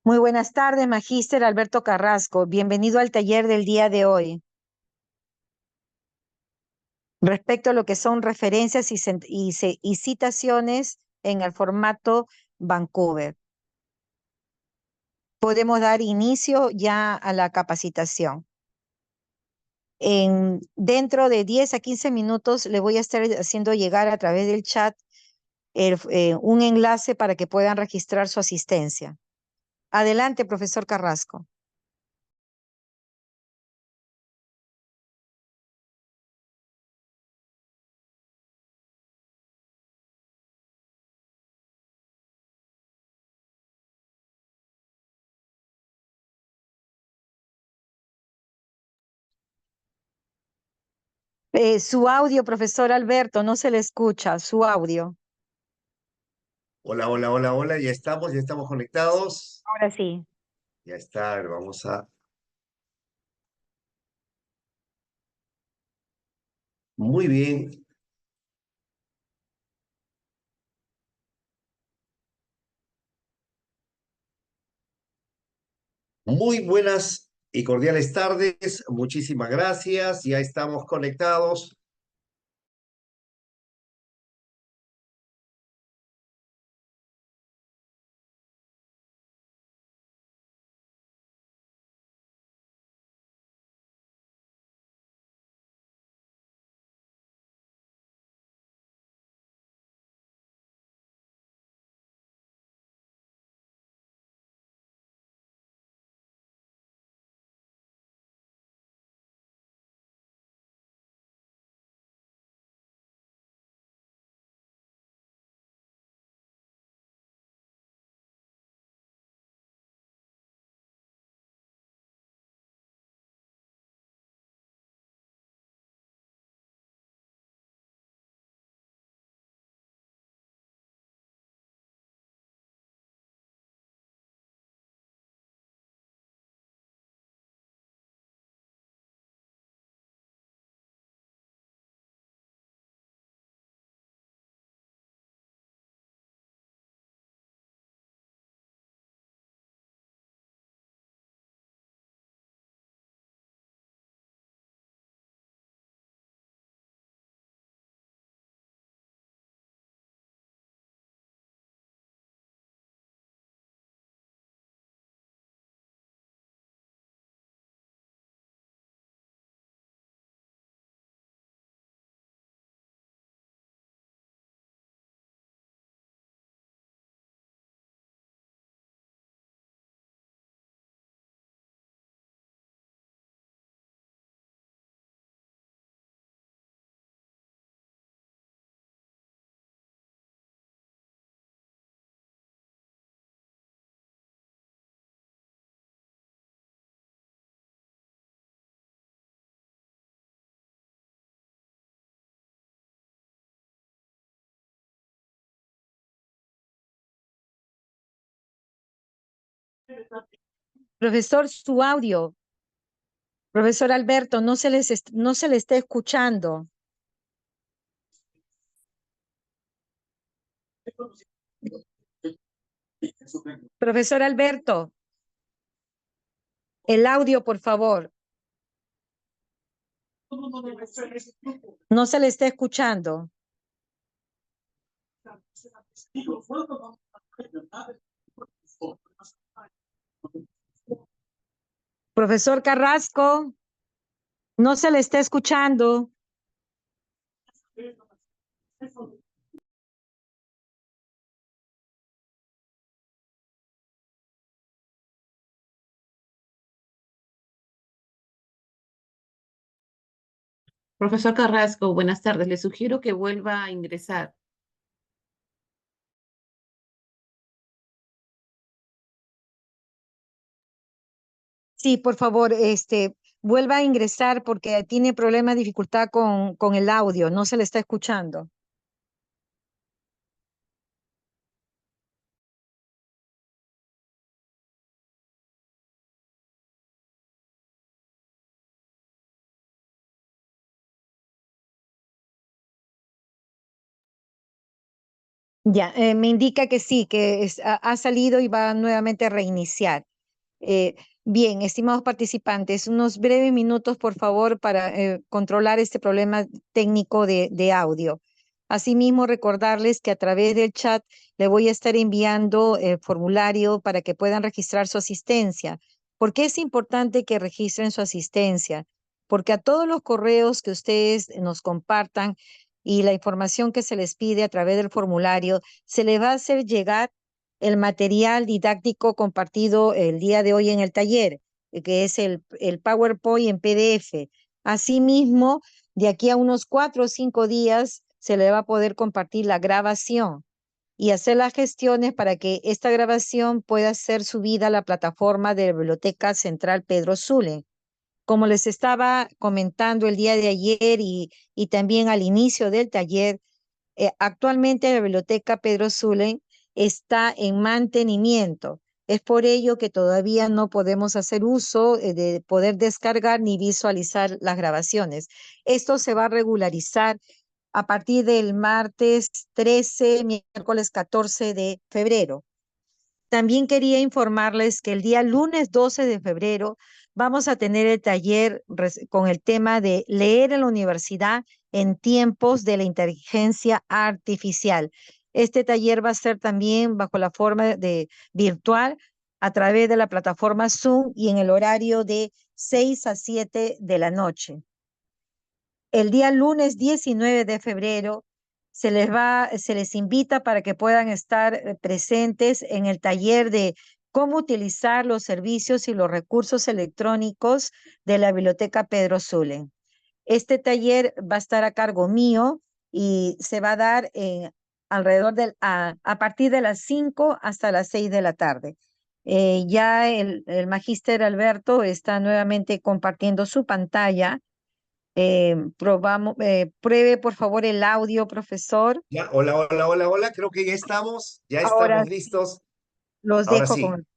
Muy buenas tardes, Magíster Alberto Carrasco. Bienvenido al taller del día de hoy. Respecto a lo que son referencias y citaciones en el formato Vancouver. Podemos dar inicio ya a la capacitación. Dentro de 10 a 15 minutos le voy a estar haciendo llegar a través del chat un enlace para que puedan registrar su asistencia. Adelante, profesor Carrasco. Su audio, profesor Alberto, no se le escucha, su audio. Hola, hola, hola, hola, ya estamos conectados. Ahora sí. Ya está, a ver, vamos a... Muy bien, muy buenas y cordiales tardes. Muchísimas gracias, ya estamos conectados. Profesor, su audio. Profesor Alberto, no se le está escuchando. Profesor Alberto, el audio, por favor. No se le está escuchando. Profesor Carrasco, no se le está escuchando. Profesor Carrasco, buenas tardes. Le sugiero que vuelva a ingresar. Sí, por favor, vuelva a ingresar porque tiene problema, dificultad con el audio, no se le está escuchando. Ya, me indica que sí, que ha salido y va nuevamente a reiniciar. Eh, Bien, estimados participantes, unos breves minutos, por favor, para controlar este problema técnico de audio. Asimismo, recordarles que a través del chat le voy a estar enviando el formulario para que puedan registrar su asistencia. ¿Por qué es importante que registren su asistencia? Porque a todos los correos que ustedes nos compartan y la información que se les pide a través del formulario, se les va a hacer llegar el material didáctico compartido el día de hoy en el taller, que es el PowerPoint en PDF. Asimismo, de aquí a unos 4 o 5 días se le va a poder compartir la grabación y hacer las gestiones para que esta grabación pueda ser subida a la plataforma de la Biblioteca Central Pedro Zulen. Como les estaba comentando el día de ayer y también al inicio del taller, actualmente la Biblioteca Pedro Zulen está en mantenimiento. Es por ello que todavía no podemos hacer uso de poder descargar ni visualizar las grabaciones. Esto se va a regularizar a partir del martes 13, miércoles 14 de febrero. También quería informarles que el día lunes 12 de febrero vamos a tener el taller con el tema de leer en la universidad en tiempos de la inteligencia artificial. Este taller va a ser también bajo la forma de virtual a través de la plataforma Zoom y en el horario de 6 a 7 de la noche. El día lunes 19 de febrero se les invita para que puedan estar presentes en el taller de cómo utilizar los servicios y los recursos electrónicos de la Biblioteca Pedro Zulen. Este taller va a estar a cargo mío y se va a dar alrededor a partir de las 5 hasta las 6 de la tarde. Ya el magíster Alberto está nuevamente compartiendo su pantalla. Pruebe por favor el audio, profesor. Ya, hola, hola, hola, hola. Creo que ya Ahora estamos listos. los Ahora dejo sí. con...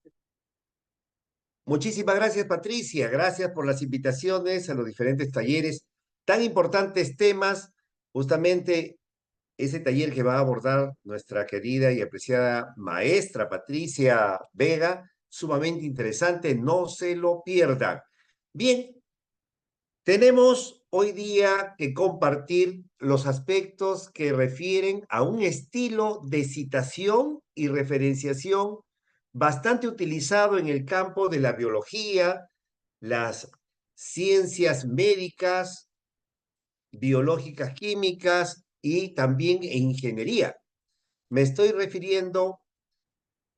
Muchísimas gracias, Patricia. Gracias por las invitaciones a los diferentes talleres. Tan importantes temas, justamente ese taller que va a abordar nuestra querida y apreciada maestra Patricia Vega, sumamente interesante, no se lo pierdan. Bien, tenemos hoy día que compartir los aspectos que refieren a un estilo de citación y referenciación bastante utilizado en el campo de la biología, las ciencias médicas, biológicas, químicas y también en ingeniería. Me estoy refiriendo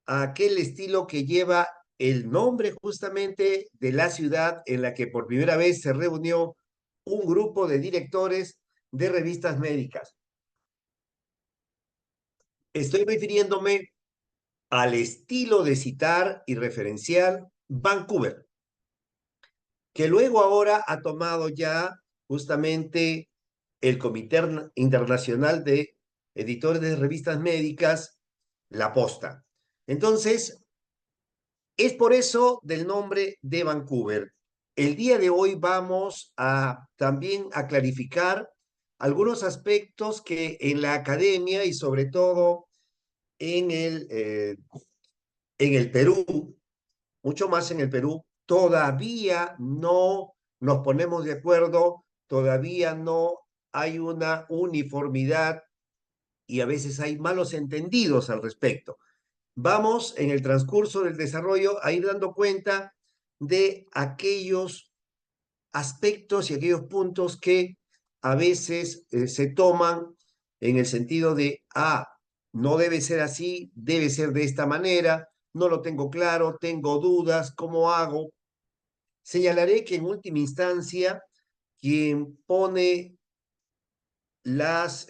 a aquel estilo que lleva el nombre justamente de la ciudad en la que por primera vez se reunió un grupo de directores de revistas médicas. Estoy refiriéndome al estilo de citar y referenciar Vancouver, que luego ahora ha tomado ya justamente el Comité Internacional de Editores de Revistas Médicas, La Posta. Entonces, es por eso del nombre de Vancouver. El día de hoy vamos a también a clarificar algunos aspectos que en la academia y sobre todo en el Perú, mucho más en el Perú, todavía no nos ponemos de acuerdo, todavía no hay una uniformidad y a veces hay malos entendidos al respecto. Vamos en el transcurso del desarrollo a ir dando cuenta de aquellos aspectos y aquellos puntos que a veces se toman en el sentido de, no debe ser así, debe ser de esta manera, no lo tengo claro, tengo dudas, ¿cómo hago? Señalaré que en última instancia, quien pone las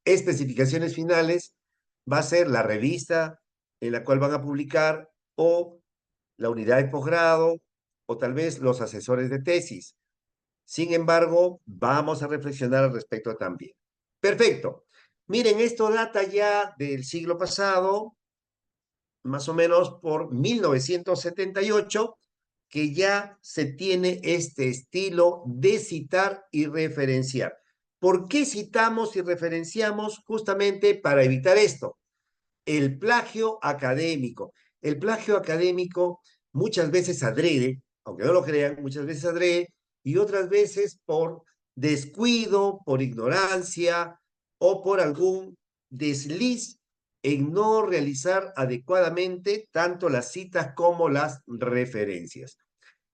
especificaciones finales va a ser la revista en la cual van a publicar o la unidad de posgrado o tal vez los asesores de tesis. Sin embargo, vamos a reflexionar al respecto también. Perfecto. Miren, esto data ya del siglo pasado, más o menos por 1978, que ya se tiene este estilo de citar y referenciar. ¿Por qué citamos y referenciamos? Justamente para evitar esto, el plagio académico. El plagio académico muchas veces adrede, aunque no lo crean, muchas veces adrede, y otras veces por descuido, por ignorancia o por algún desliz en no realizar adecuadamente tanto las citas como las referencias.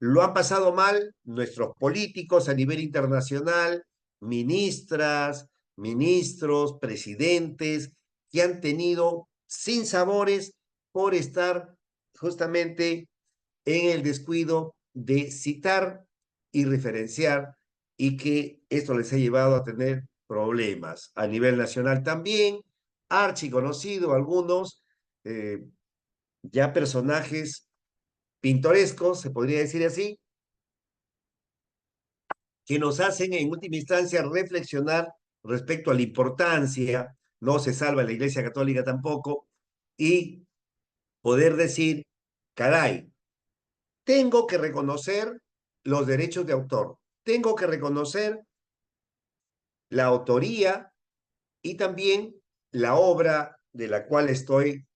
Lo han pasado mal nuestros políticos a nivel internacional, ministras, ministros, presidentes, que han tenido sinsabores por estar justamente en el descuido de citar y referenciar, y que esto les ha llevado a tener problemas a nivel nacional también, archiconocido algunos, ya personajes pintorescos, se podría decir así, que nos hacen en última instancia reflexionar respecto a la importancia, no se salva la Iglesia Católica tampoco, y poder decir, caray, tengo que reconocer los derechos de autor, tengo que reconocer la autoría y también la obra de la cual estoy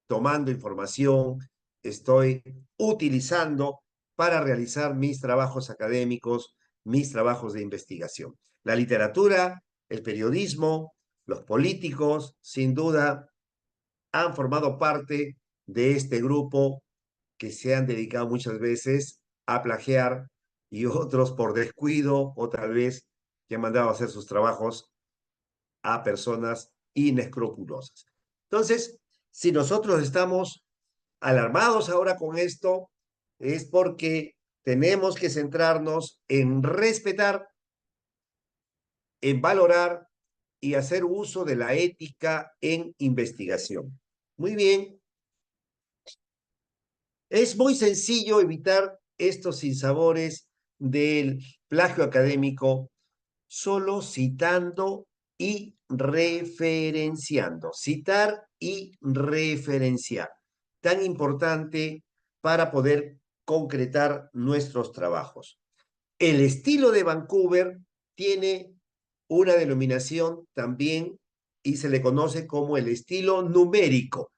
tomando información, estoy utilizando para realizar mis trabajos académicos, mis trabajos de investigación. La literatura, el periodismo, los políticos, sin duda, han formado parte de este grupo que se han dedicado muchas veces a plagiar, y otros por descuido o tal vez que han mandado a hacer sus trabajos a personas inescrupulosas. Entonces, si nosotros estamos alarmados ahora con esto, es porque tenemos que centrarnos en respetar, en valorar y hacer uso de la ética en investigación. Muy bien. Es muy sencillo evitar estos sinsabores del plagio académico solo citando y referenciando. Citar y referenciar. Tan importante para poder concretar nuestros trabajos. El estilo de Vancouver tiene una denominación también y se le conoce como el estilo numérico.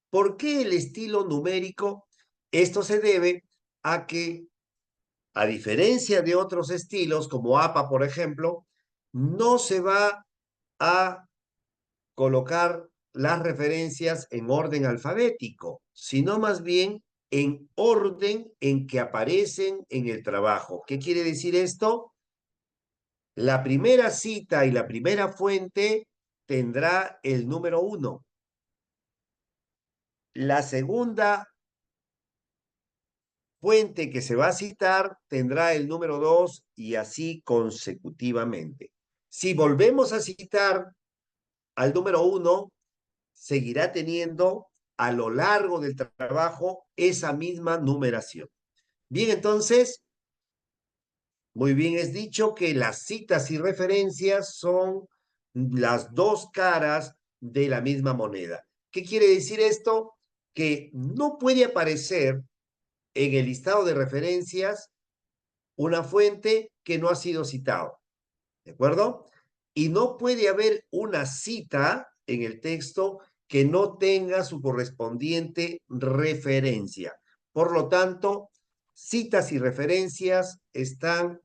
¿Por qué el estilo numérico? Esto se debe a que, a diferencia de otros estilos como APA, por ejemplo, no se va a colocar las referencias en orden alfabético, sino más bien en orden en que aparecen en el trabajo. ¿Qué quiere decir esto? La primera cita y la primera fuente tendrá el número 1. La segunda fuente que se va a citar tendrá el número 2 y así consecutivamente. Si volvemos a citar al número 1, seguirá teniendo a lo largo del trabajo esa misma numeración. Bien, entonces, muy bien es dicho que las citas y referencias son las dos caras de la misma moneda. ¿Qué quiere decir esto? Que no puede aparecer en el listado de referencias una fuente que no ha sido citado, ¿de acuerdo? Y no puede haber una cita en el texto que no tenga su correspondiente referencia. Por lo tanto, citas y referencias están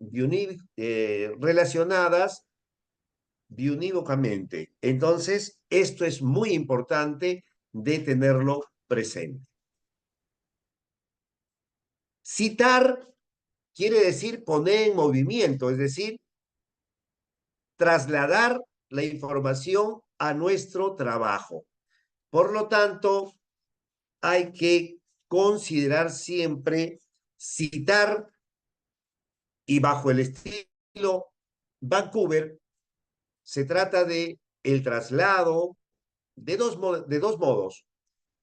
relacionadas biunívocamente. Entonces, esto es muy importante de tenerlo presente. Citar quiere decir poner en movimiento, es decir, trasladar la información a nuestro trabajo. Por lo tanto, hay que considerar siempre citar, y bajo el estilo Vancouver se trata de el traslado de dos modos,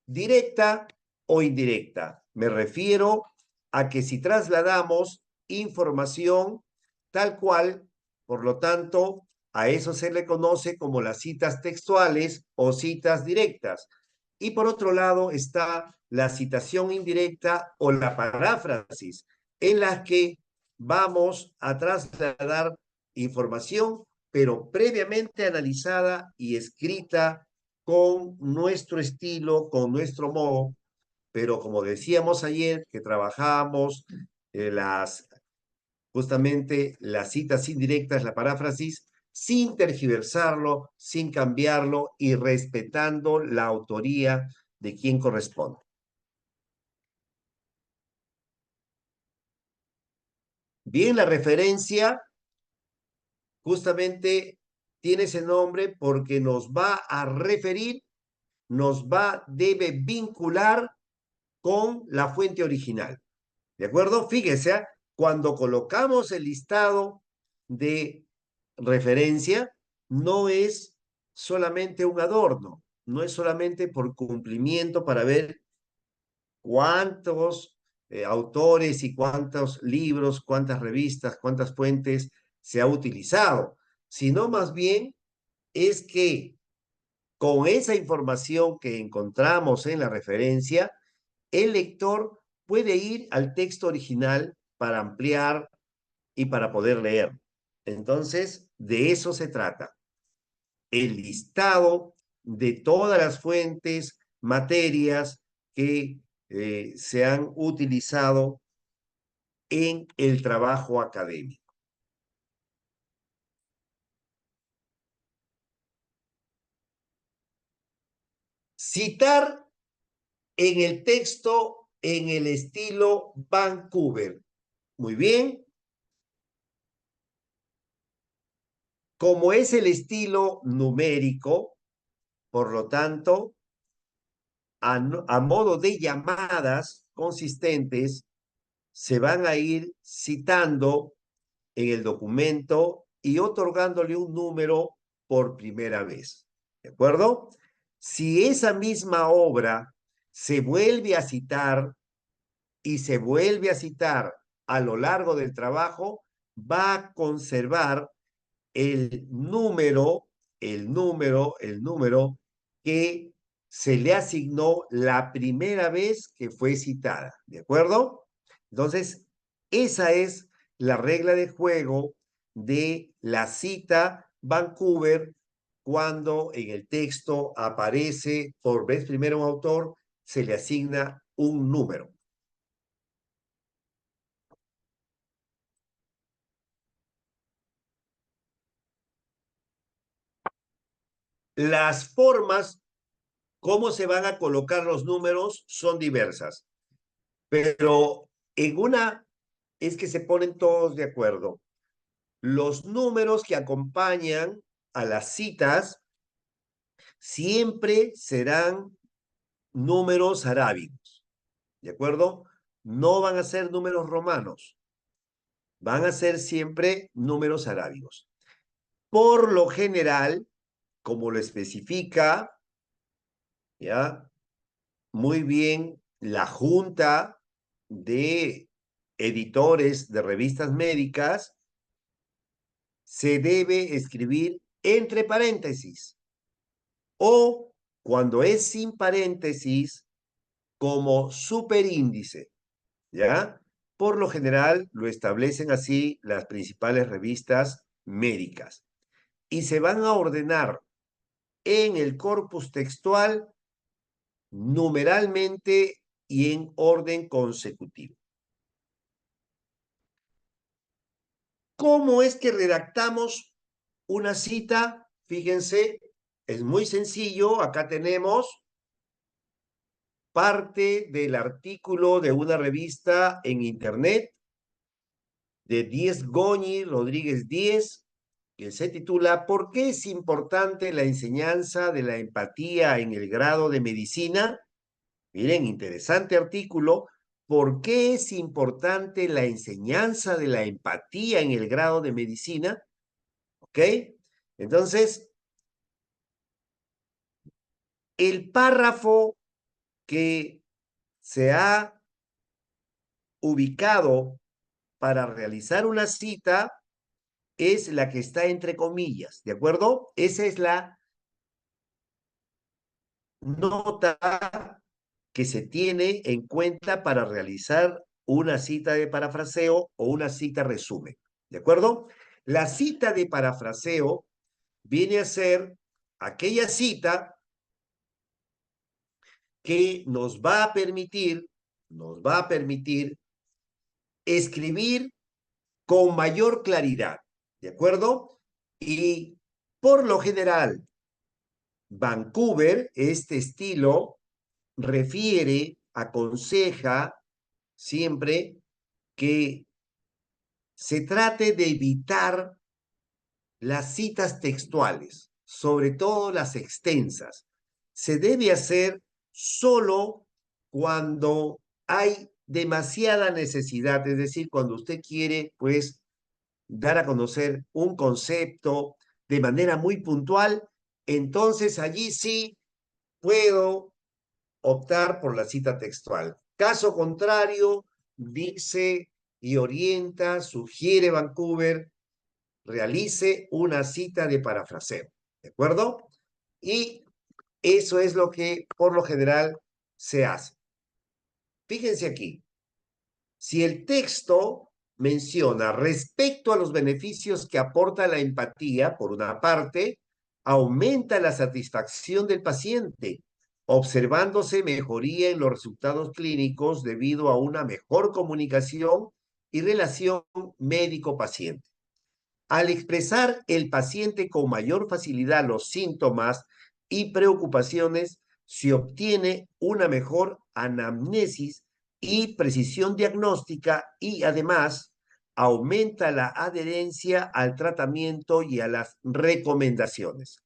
directa o indirecta. Me refiero a que si trasladamos información tal cual, por lo tanto, a eso se le conoce como las citas textuales o citas directas. Y por otro lado está la citación indirecta o la paráfrasis, en la que vamos a trasladar información pero previamente analizada y escrita con nuestro estilo, con nuestro modo, pero como decíamos ayer, que trabajábamos justamente las citas indirectas, la paráfrasis, sin tergiversarlo, sin cambiarlo y respetando la autoría de quien corresponde. Bien, la referencia justamente tiene ese nombre porque nos va a referir, debe vincular con la fuente original. ¿De acuerdo? Fíjese, ¿ah? Cuando colocamos el listado de referencia, no es solamente un adorno, no es solamente por cumplimiento para ver cuántos autores y cuántos libros, cuántas revistas, cuántas fuentes se ha utilizado, sino más bien es que con esa información que encontramos en la referencia, el lector puede ir al texto original para ampliar y para poder leer. Entonces, de eso se trata. El listado de todas las fuentes, materias que se han utilizado en el trabajo académico. Citar en el texto en el estilo Vancouver. Muy bien. Como es el estilo numérico, por lo tanto, a modo de llamadas consistentes, se van a ir citando en el documento y otorgándole un número por primera vez. ¿De acuerdo? Si esa misma obra se vuelve a citar y se vuelve a citar a lo largo del trabajo, va a conservar el número que se le asignó la primera vez que fue citada, ¿de acuerdo? Entonces, esa es la regla de juego de la cita Vancouver cuando en el texto aparece por vez primera un autor, se le asigna un número. Las formas, cómo se van a colocar los números, son diversas, pero en una es que se ponen todos de acuerdo. Los números que acompañan a las citas siempre serán números arábigos, ¿de acuerdo? No van a ser números romanos, van a ser siempre números arábigos. Por lo general, como lo especifica, ¿ya? Muy bien la Junta de Editores de Revistas Médicas, se debe escribir entre paréntesis o cuando es sin paréntesis como superíndice, ¿ya? Por lo general lo establecen así las principales revistas médicas y se van a ordenar en el corpus textual numeralmente y en orden consecutivo. ¿Cómo es que redactamos una cita? Fíjense, es muy sencillo. Acá tenemos parte del artículo de una revista en internet de Díez Goñi Rodríguez Díez, que se titula ¿Por qué es importante la enseñanza de la empatía en el grado de medicina? Miren, interesante artículo. ¿Por qué es importante la enseñanza de la empatía en el grado de medicina? ¿Ok? Entonces, el párrafo que se ha ubicado para realizar una cita es la que está entre comillas, ¿de acuerdo? Esa es la nota que se tiene en cuenta para realizar una cita de parafraseo o una cita resumen, ¿de acuerdo? La cita de parafraseo viene a ser aquella cita que nos va a permitir escribir con mayor claridad, ¿de acuerdo? Y por lo general, Vancouver, este estilo, refiere, aconseja siempre que se trate de evitar las citas textuales, sobre todo las extensas. Se debe hacer solo cuando hay demasiada necesidad, es decir, cuando usted quiere, pues, dar a conocer un concepto de manera muy puntual, entonces allí sí puedo optar por la cita textual. Caso contrario, dice y orienta, sugiere Vancouver, realice una cita de parafraseo, ¿de acuerdo? Y eso es lo que por lo general se hace. Fíjense aquí, si el texto menciona respecto a los beneficios que aporta la empatía, por una parte, aumenta la satisfacción del paciente, observándose mejoría en los resultados clínicos debido a una mejor comunicación y relación médico-paciente. Al expresar el paciente con mayor facilidad los síntomas y preocupaciones, se obtiene una mejor anamnesis y precisión diagnóstica y además aumenta la adherencia al tratamiento y a las recomendaciones.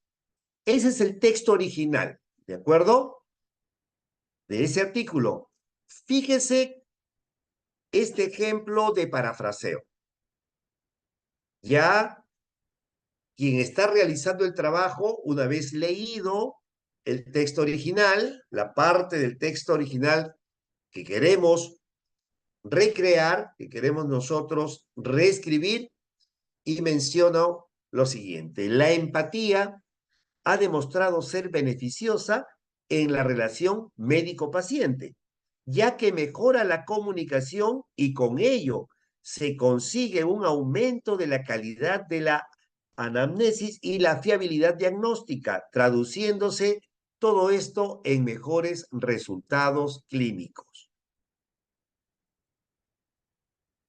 Ese es el texto original, ¿de acuerdo? De ese artículo. Fíjese este ejemplo de parafraseo. Ya quien está realizando el trabajo, una vez leído el texto original, la parte del texto original que queremos recrear, que queremos nosotros reescribir, y menciono lo siguiente: la empatía ha demostrado ser beneficiosa en la relación médico-paciente, ya que mejora la comunicación y con ello se consigue un aumento de la calidad de la anamnesis y la fiabilidad diagnóstica, traduciéndose todo esto en mejores resultados clínicos.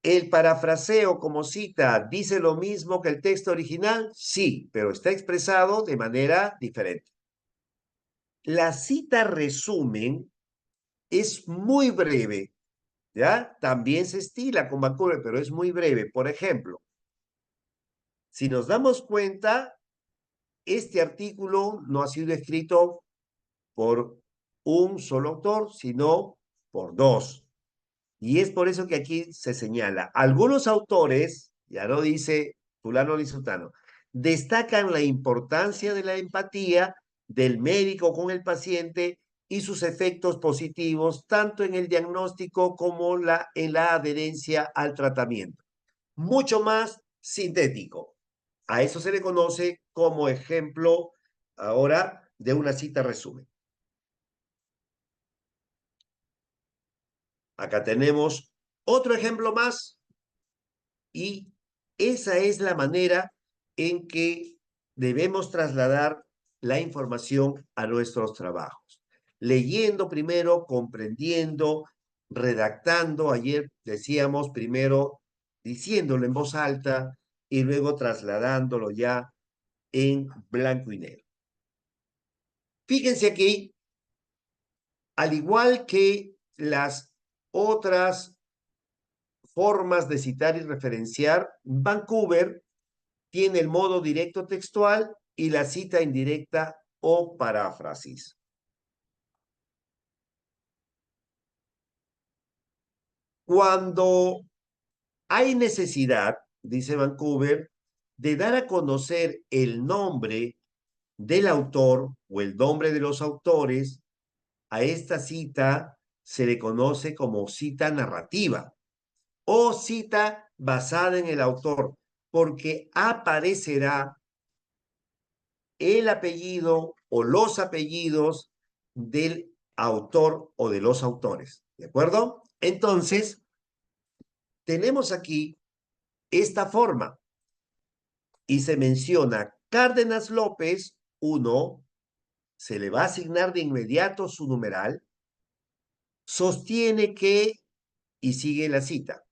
¿El parafraseo como cita dice lo mismo que el texto original? Sí, pero está expresado de manera diferente. La cita resumen es muy breve, ¿ya? También se estila con Vancouver, pero es muy breve. Por ejemplo, si nos damos cuenta, este artículo no ha sido escrito por un solo autor, sino por dos. Y es por eso que aquí se señala. Algunos autores, ya no dice fulano ni sultano, destacan la importancia de la empatía del médico con el paciente y sus efectos positivos, tanto en el diagnóstico como en la adherencia al tratamiento. Mucho más sintético. A eso se le conoce como ejemplo ahora de una cita resumen. Acá tenemos otro ejemplo más y esa es la manera en que debemos trasladar la información a nuestros trabajos. Leyendo primero, comprendiendo, redactando. Ayer decíamos primero diciéndolo en voz alta y luego trasladándolo ya en blanco y negro. Fíjense aquí, al igual que las otras formas de citar y referenciar, Vancouver tiene el modo directo textual y la cita indirecta o paráfrasis. Cuando hay necesidad, dice Vancouver, de dar a conocer el nombre del autor o el nombre de los autores, a esta cita se le conoce como cita narrativa o cita basada en el autor, porque aparecerá el apellido o los apellidos del autor o de los autores. ¿De acuerdo? Entonces, tenemos aquí esta forma y se menciona Cárdenas López, 1, se le va a asignar de inmediato su numeral, sostiene que, y sigue la cita.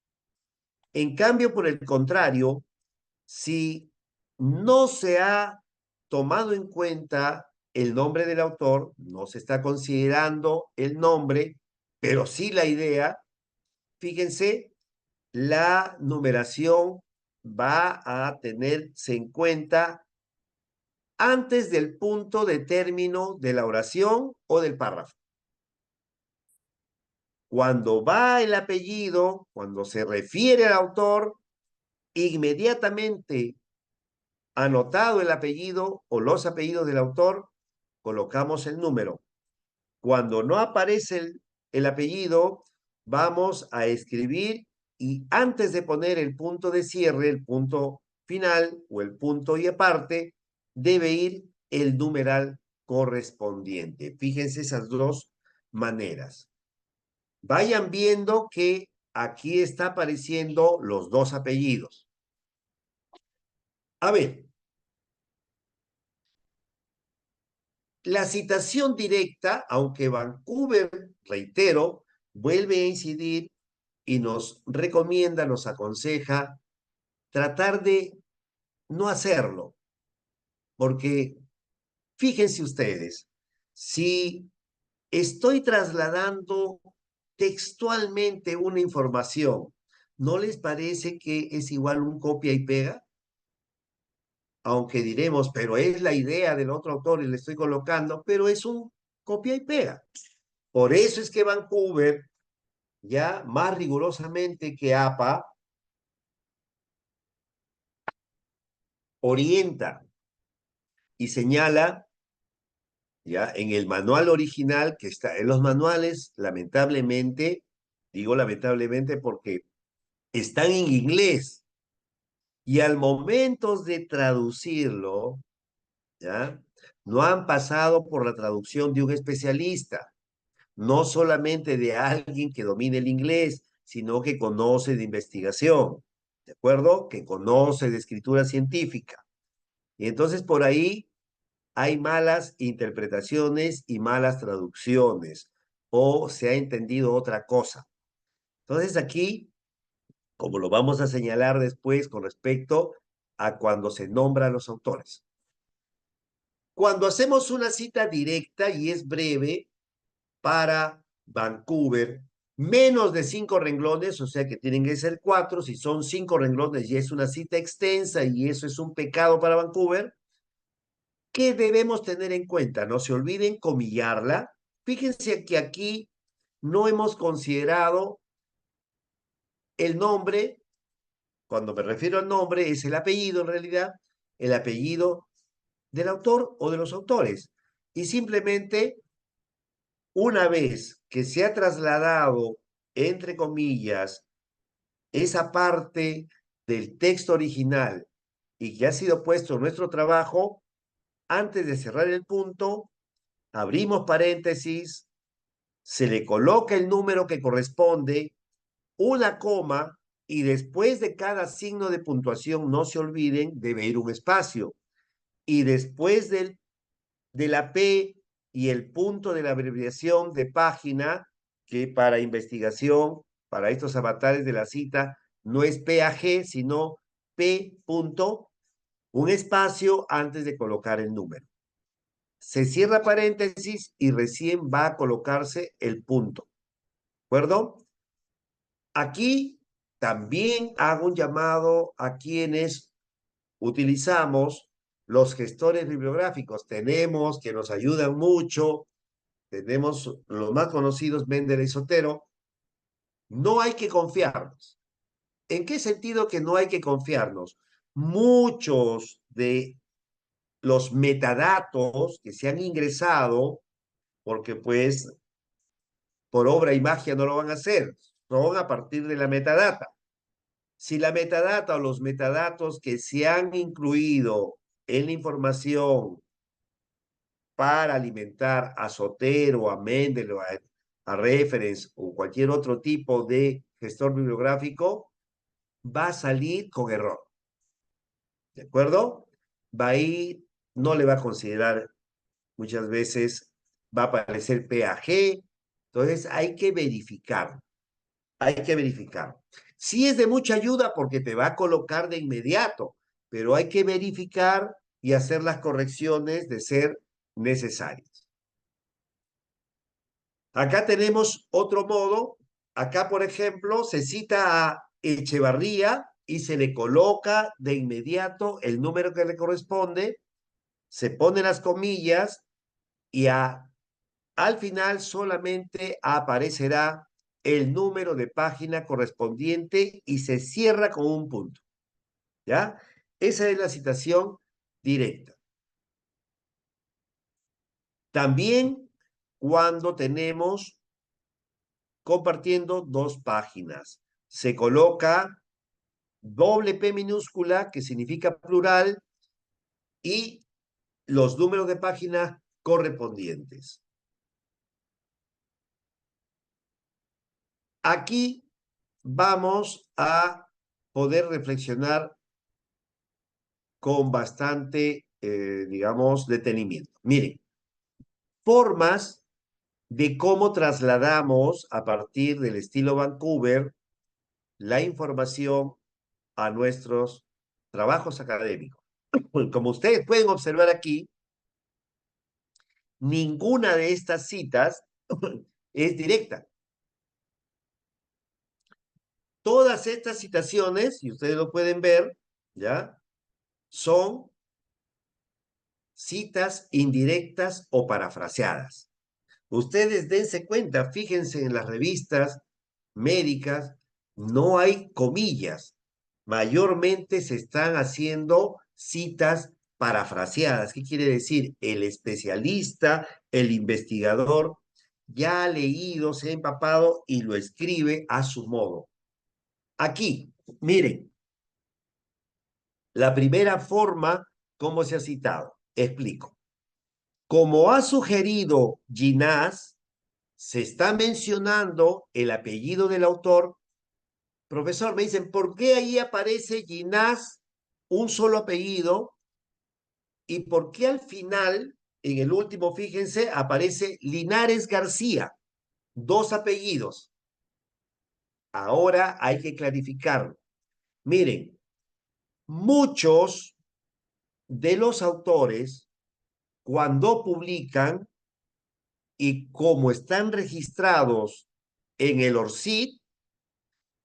En cambio, por el contrario, si no se ha tomado en cuenta el nombre del autor, no se está considerando el nombre, pero sí la idea, fíjense, la numeración va a tenerse en cuenta antes del punto de término de la oración o del párrafo. Cuando va el apellido, cuando se refiere al autor, inmediatamente anotado el apellido o los apellidos del autor, colocamos el número. Cuando no aparece el apellido, vamos a escribir y antes de poner el punto de cierre, el punto final o el punto y aparte, debe ir el numeral correspondiente. Fíjense esas dos maneras. Vayan viendo que aquí está apareciendo los dos apellidos. A ver, la citación directa, aunque Vancouver, reitero, vuelve a incidir y nos recomienda, nos aconseja tratar de no hacerlo, porque fíjense ustedes, si estoy trasladando textualmente una información, ¿no les parece que es igual un copia y pega? Aunque diremos, pero es la idea del otro autor y le estoy colocando, pero es un copia y pega. Por eso es que Vancouver, ya más rigurosamente que APA, orienta y señala, ya en el manual original que está en los manuales, lamentablemente, digo lamentablemente porque están en inglés y al momento de traducirlo, ya, no han pasado por la traducción de un especialista, no solamente de alguien que domine el inglés, sino que conoce de investigación, ¿de acuerdo? Que conoce de escritura científica. Y entonces por ahí hay malas interpretaciones y malas traducciones, o se ha entendido otra cosa. Entonces aquí, como lo vamos a señalar después con respecto a cuando se nombra a los autores. Cuando hacemos una cita directa y es breve para Vancouver, menos de 5 renglones, o sea que tienen que ser 4, si son 5 renglones y es una cita extensa y eso es un pecado para Vancouver, ¿qué debemos tener en cuenta? No se olviden comillarla. Fíjense que aquí no hemos considerado el nombre, cuando me refiero al nombre, es el apellido en realidad, el apellido del autor o de los autores. Y simplemente, una vez que se ha trasladado, entre comillas, esa parte del texto original y que ha sido puesto en nuestro trabajo, antes de cerrar el punto, abrimos paréntesis, se le coloca el número que corresponde, una coma, y después de cada signo de puntuación, no se olviden, debe ir un espacio. Y después de la P y el punto de la abreviación de página, que para investigación, para estos avatares de la cita, no es PAG, sino P punto, un espacio antes de colocar el número. Se cierra paréntesis y recién va a colocarse el punto. ¿De acuerdo? Aquí también hago un llamado a quienes utilizamos los gestores bibliográficos. Tenemos que nos ayudan mucho. Tenemos los más conocidos, Mendeley y Sotero. No hay que confiarnos. ¿En qué sentido que no hay que confiarnos? Muchos de los metadatos que se han ingresado, porque pues por obra y magia no lo van a hacer, son a partir de la metadata. Si la metadata o los metadatos que se han incluido en la información para alimentar a Sotero, a Mendeley, a Reference o cualquier otro tipo de gestor bibliográfico, va a salir con error. ¿De acuerdo? va a ir, no le va a considerar muchas veces, va a aparecer PAG. Entonces hay que verificar, hay que verificar. Sí es de mucha ayuda porque te va a colocar de inmediato, pero hay que verificar y hacer las correcciones de ser necesarias. Acá tenemos otro modo. Acá, por ejemplo, se cita a Echevarría y se le coloca de inmediato el número que le corresponde, se pone las comillas y al final solamente aparecerá el número de página correspondiente y se cierra con un punto. ¿Ya? Esa es la citación directa. También cuando tenemos compartiendo dos páginas, se coloca doble P minúscula, que significa plural, y los números de página correspondientes. Aquí vamos a poder reflexionar con bastante, digamos, detenimiento. Miren, formas de cómo trasladamos a partir del estilo Vancouver la información a nuestros trabajos académicos. Como ustedes pueden observar aquí, ninguna de estas citas es directa. Todas estas citaciones, y ustedes lo pueden ver, ¿ya? Son citas indirectas o parafraseadas. Ustedes dense cuenta, fíjense en las revistas médicas, no hay comillas. Mayormente se están haciendo citas parafraseadas. ¿Qué quiere decir? El especialista, el investigador, ya ha leído, se ha empapado y lo escribe a su modo. Aquí, miren, la primera forma, ¿cómo se ha citado? Explico. Como ha sugerido Ginás, se está mencionando el apellido del autor. Profesor, me dicen, ¿por qué ahí aparece Ginás, un solo apellido? ¿Y por qué al final, en el último, fíjense, aparece Linares García, dos apellidos? Ahora hay que clarificarlo. Miren, muchos de los autores, cuando publican y como están registrados en el ORCID,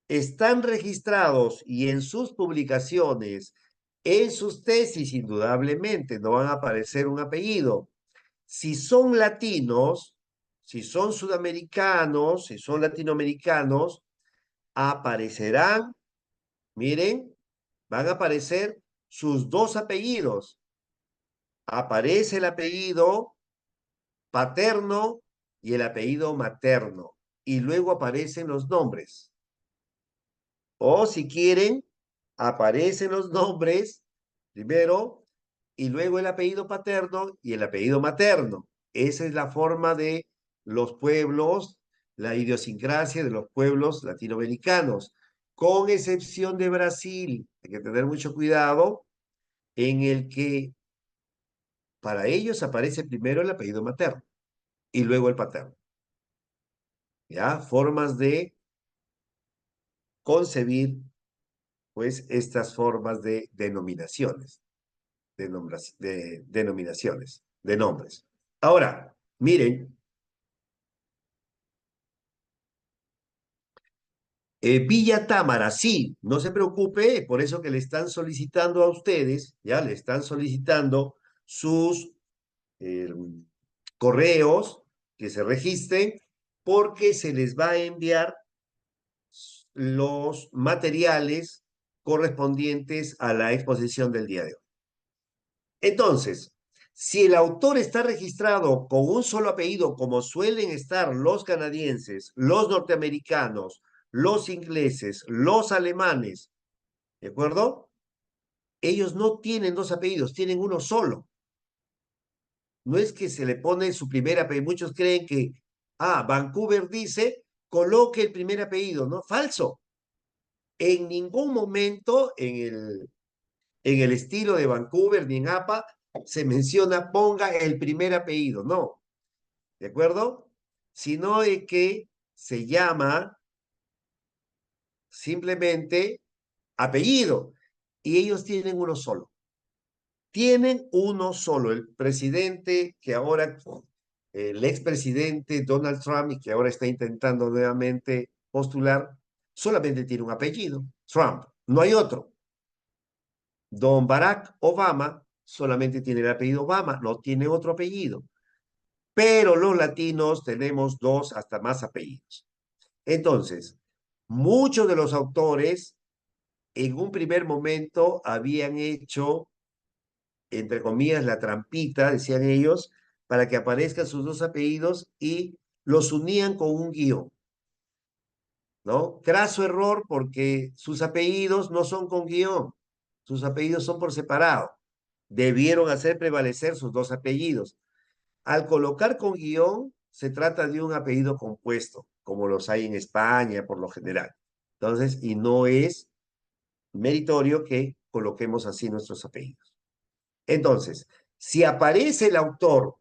están registrados y en sus publicaciones, en sus tesis, indudablemente no van a aparecer un apellido. Si son latinos, si son sudamericanos, si son latinoamericanos, aparecerán, miren, van a aparecer sus dos apellidos. Aparece el apellido paterno y el apellido materno. Y luego aparecen los nombres. O si quieren, aparecen los nombres primero y luego el apellido paterno y el apellido materno. Esa es la forma de los pueblos, la idiosincrasia de los pueblos latinoamericanos, con excepción de Brasil. Hay que tener mucho cuidado en el que para ellos aparece primero el apellido materno y luego el paterno. ¿Ya? Formas de concebir, pues, estas formas de denominaciones. De denominaciones, de nombres. Ahora, miren, Villa Támara, sí, no se preocupe, por eso que le están solicitando a ustedes, ya le están solicitando sus eh, correos que se registren, porque se les va a enviar los materiales correspondientes a la exposición del día de hoy. Entonces, si el autor está registrado con un solo apellido, como suelen estar los canadienses, los norteamericanos, los ingleses, los alemanes, ¿de acuerdo? Ellos no tienen dos apellidos, tienen uno solo. No es que se le pone su primer apellido. Muchos creen que, Vancouver dice, coloque el primer apellido, ¿no? Falso. En ningún momento en el estilo de Vancouver ni en APA se menciona ponga el primer apellido, no, ¿de acuerdo? Sino de que se llama simplemente apellido y ellos tienen uno solo. Tienen uno solo. El presidente que ahora, el expresidente Donald Trump y que ahora está intentando nuevamente postular, solamente tiene un apellido, Trump, no hay otro. Don Barack Obama solamente tiene el apellido Obama, no tiene otro apellido. Pero los latinos tenemos dos hasta más apellidos. Entonces, muchos de los autores en un primer momento habían hecho, entre comillas, la trampita, decían ellos, para que aparezcan sus dos apellidos y los unían con un guión, ¿no? Craso error porque sus apellidos no son con guión, sus apellidos son por separado. Debieron hacer prevalecer sus dos apellidos. Al colocar con guión, se trata de un apellido compuesto, como los hay en España por lo general. Entonces, y no es meritorio que coloquemos así nuestros apellidos. Entonces, si aparece el autor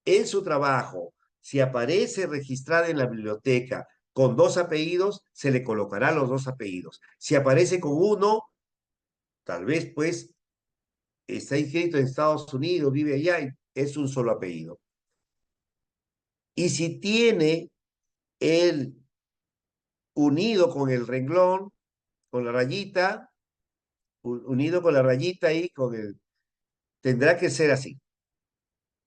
en su trabajo, si aparece registrada en la biblioteca con dos apellidos, se le colocará los dos apellidos. Si aparece con uno, tal vez pues está inscrito en Estados Unidos, vive allá y es un solo apellido. Y si tiene el unido con el renglón, con la rayita, unido con la rayita y con el... Tendrá que ser así.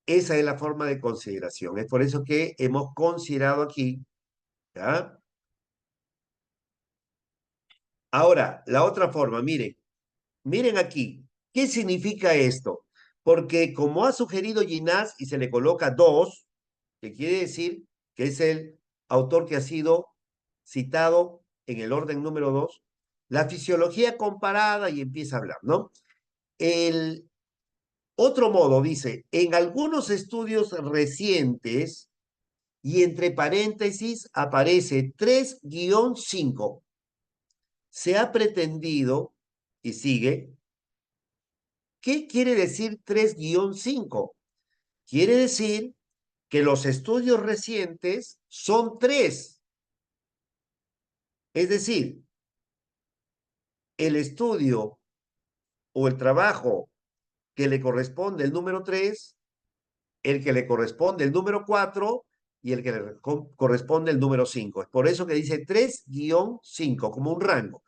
Esa es la forma de consideración. Es por eso que hemos considerado aquí, ¿ya? Ahora, la otra forma, miren aquí, ¿qué significa esto? Porque como ha sugerido Ginás y se le coloca dos, que quiere decir que es el autor que ha sido citado en el orden número 2, la fisiología comparada y empieza a hablar, ¿no? El otro modo dice, en algunos estudios recientes y entre paréntesis aparece 3-5. Se ha pretendido, y sigue, ¿qué quiere decir 3-5? Quiere decir que los estudios recientes son 3. Es decir, el estudio o el trabajo que le corresponde el número 3, el que le corresponde el número 4 y el que le corresponde el número 5. Es por eso que dice 3-5, como un rango.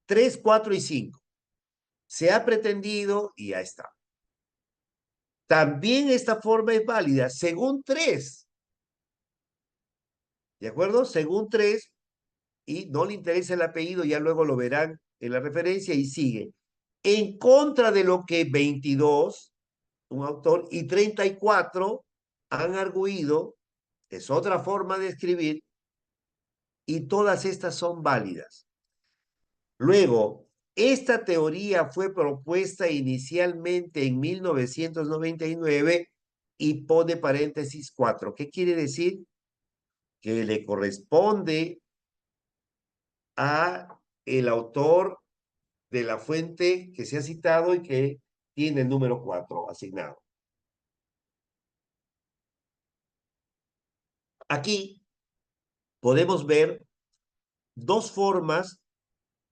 3, 4 y 5. Se ha pretendido y ya está. También esta forma es válida según 3. ¿De acuerdo? Según 3, y no le interesa el apellido, ya luego lo verán en la referencia y sigue. En contra de lo que 22, un autor, y 34 han arguido, es otra forma de escribir, y todas estas son válidas. Luego, esta teoría fue propuesta inicialmente en 1999 y pone paréntesis 4. ¿Qué quiere decir? Que le corresponde a el autor de la fuente que se ha citado y que tiene el número 4 asignado. Aquí podemos ver dos formas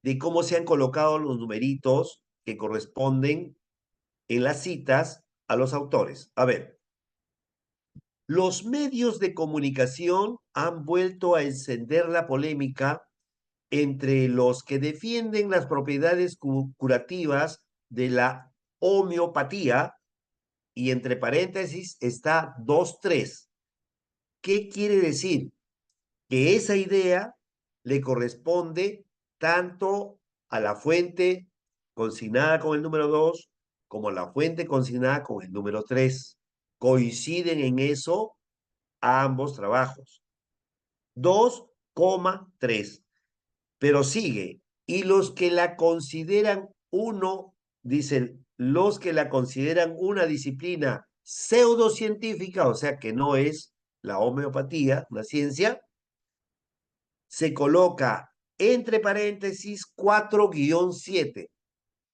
de cómo se han colocado los numeritos que corresponden en las citas a los autores. A ver, los medios de comunicación han vuelto a encender la polémica entre los que defienden las propiedades curativas de la homeopatía y entre paréntesis está 2-3. ¿Qué quiere decir? Que esa idea le corresponde tanto a la fuente consignada con el número 2 como a la fuente consignada con el número 3. Coinciden en eso ambos trabajos. 2,3. Pero sigue. Y los que la consideran dicen, los que la consideran una disciplina pseudocientífica, o sea que no es la homeopatía, una ciencia, se coloca entre paréntesis 4-7.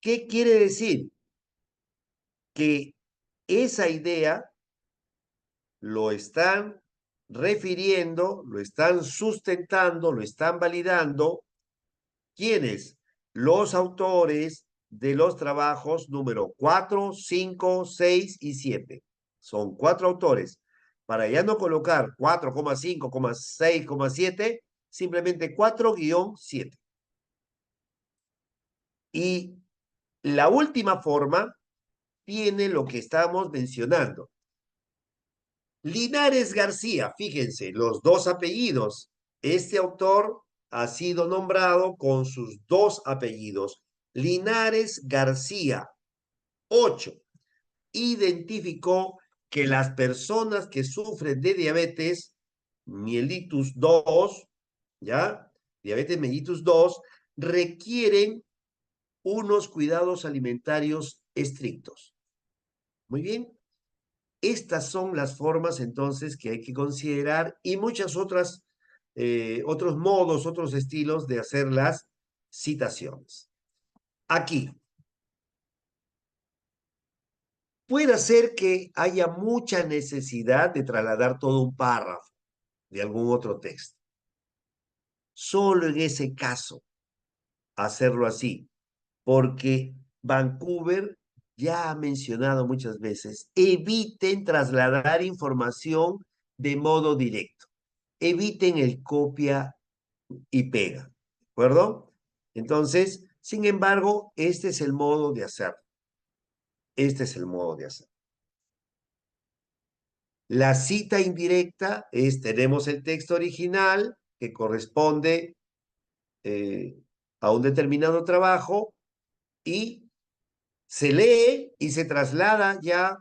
¿Qué quiere decir? Que esa idea lo están refiriendo, lo están sustentando, lo están validando. ¿Quiénes? Los autores de los trabajos número 4, 5, 6 y 7. Son 4 autores. Para ya no colocar 4,5, 6, 7, simplemente 4-7. Y la última forma tiene lo que estamos mencionando. Linares García, fíjense, los dos apellidos. Este autor ha sido nombrado con sus dos apellidos. Linares García, 8. Identificó que las personas que sufren de diabetes mellitus 2, ¿ya? Diabetes mellitus 2, requieren unos cuidados alimentarios estrictos. Muy bien. Estas son las formas entonces que hay que considerar y muchas otras, otros modos, otros estilos de hacer las citaciones. Aquí, puede ser que haya mucha necesidad de trasladar todo un párrafo de algún otro texto. Solo en ese caso, hacerlo así, porque Vancouver ya ha mencionado muchas veces, eviten trasladar información de modo directo. Eviten el copia y pega, ¿de acuerdo? Entonces, sin embargo, este es el modo de hacerlo. Este es el modo de hacerlo. La cita indirecta es, tenemos el texto original que corresponde a un determinado trabajo y se lee y se traslada ya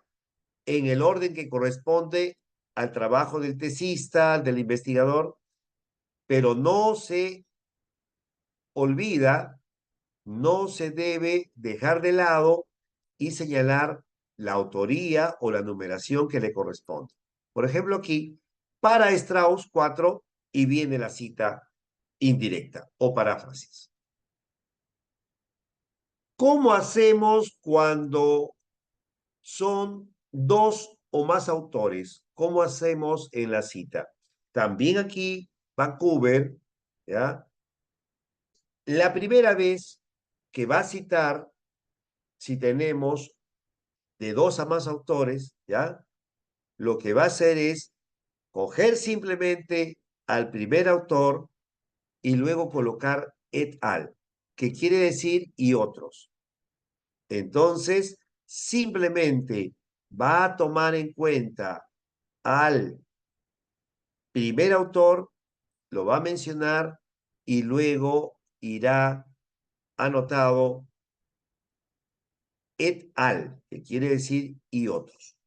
en el orden que corresponde al trabajo del tesista, del investigador, pero no se olvida, no se debe dejar de lado y señalar la autoría o la numeración que le corresponde. Por ejemplo, aquí, para Strauss 4, y viene la cita indirecta o paráfrasis. ¿Cómo hacemos cuando son dos o más autores? ¿Cómo hacemos en la cita? También aquí, Vancouver, ¿ya? La primera vez que va a citar, si tenemos de dos a más autores, ¿ya? Lo que va a hacer es coger simplemente al primer autor y luego colocar et al, que quiere decir y otros. Entonces, simplemente va a tomar en cuenta al primer autor, lo va a mencionar y luego irá anotado et al, que quiere decir y otros.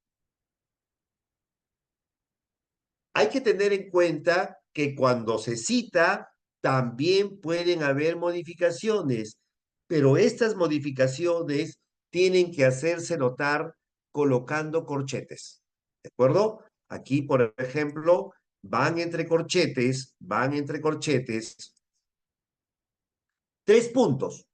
Hay que tener en cuenta que cuando se cita, también pueden haber modificaciones, pero estas modificaciones tienen que hacerse notar colocando corchetes. ¿De acuerdo? Aquí, por ejemplo, van entre corchetes, 3 puntos.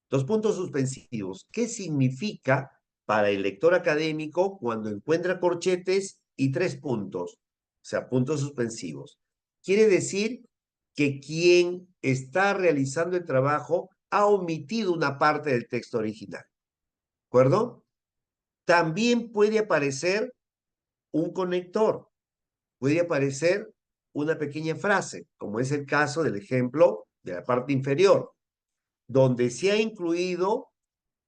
2 puntos suspensivos. ¿Qué significa para el lector académico cuando encuentra corchetes y 3 puntos? O sea, puntos suspensivos. Quiere decir que quien está realizando el trabajo ha omitido una parte del texto original. ¿De acuerdo? También puede aparecer un conector. Puede aparecer una pequeña frase, como es el caso del ejemplo de la parte inferior, donde se ha incluido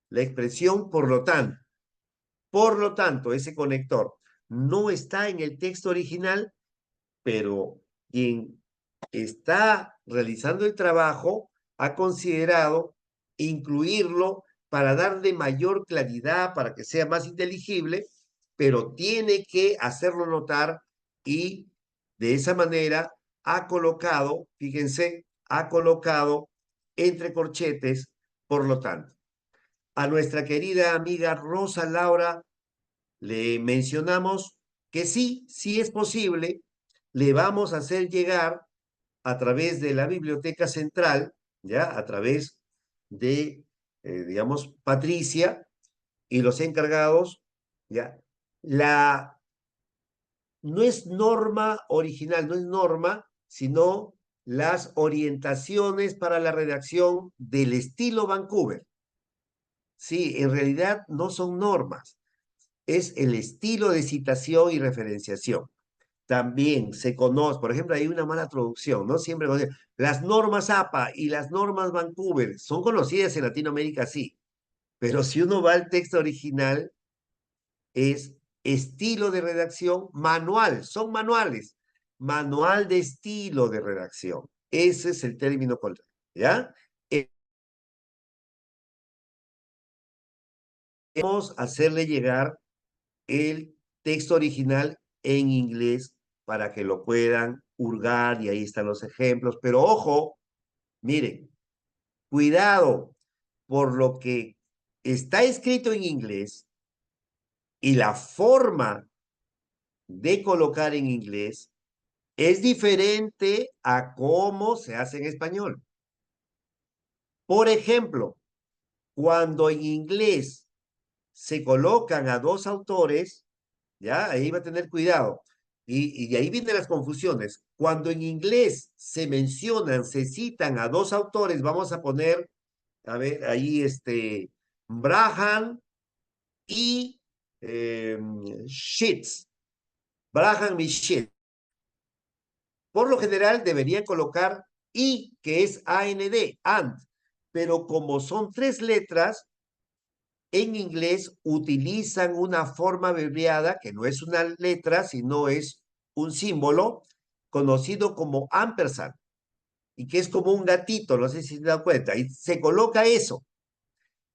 la expresión por lo tanto. Por lo tanto, ese conector no está en el texto original, pero quien está realizando el trabajo ha considerado incluirlo para darle mayor claridad, para que sea más inteligible, pero tiene que hacerlo notar y de esa manera ha colocado, fíjense, ha colocado entre corchetes, por lo tanto. A nuestra querida amiga Rosa Laura le mencionamos que sí, sí es posible, le vamos a hacer llegar a través de la Biblioteca Central, ¿ya? A través de digamos, Patricia, y los encargados, ¿ya? No es norma original, no es norma, sino las orientaciones para la redacción del estilo Vancouver. Sí, en realidad no son normas, es el estilo de citación y referenciación. También se conoce, por ejemplo, hay una mala traducción, ¿no? Siempre las normas APA y las normas Vancouver son conocidas en Latinoamérica, sí, pero si uno va al texto original, es estilo de redacción manual, son manuales, manual de estilo de redacción. Ese es el término correcto, ¿ya? Debemos hacerle llegar el texto original en inglés para que lo puedan hurgar y ahí están los ejemplos. Pero ojo, miren, cuidado, por lo que está escrito en inglés y la forma de colocar en inglés es diferente a cómo se hace en español. Por ejemplo, cuando en inglés se colocan a dos autores, ¿ya? Ahí va a tener cuidado. Y ahí vienen las confusiones. Cuando en inglés se mencionan, se citan a dos autores, vamos a poner, a ver, ahí Braham y Sheets. Braham y Sheets. Por lo general deberían colocar I, que es AND, and. Pero como son tres letras, en inglés utilizan una forma abreviada que no es una letra, sino es un símbolo conocido como ampersand y que es como un gatito, no sé si se dan cuenta, y se coloca eso.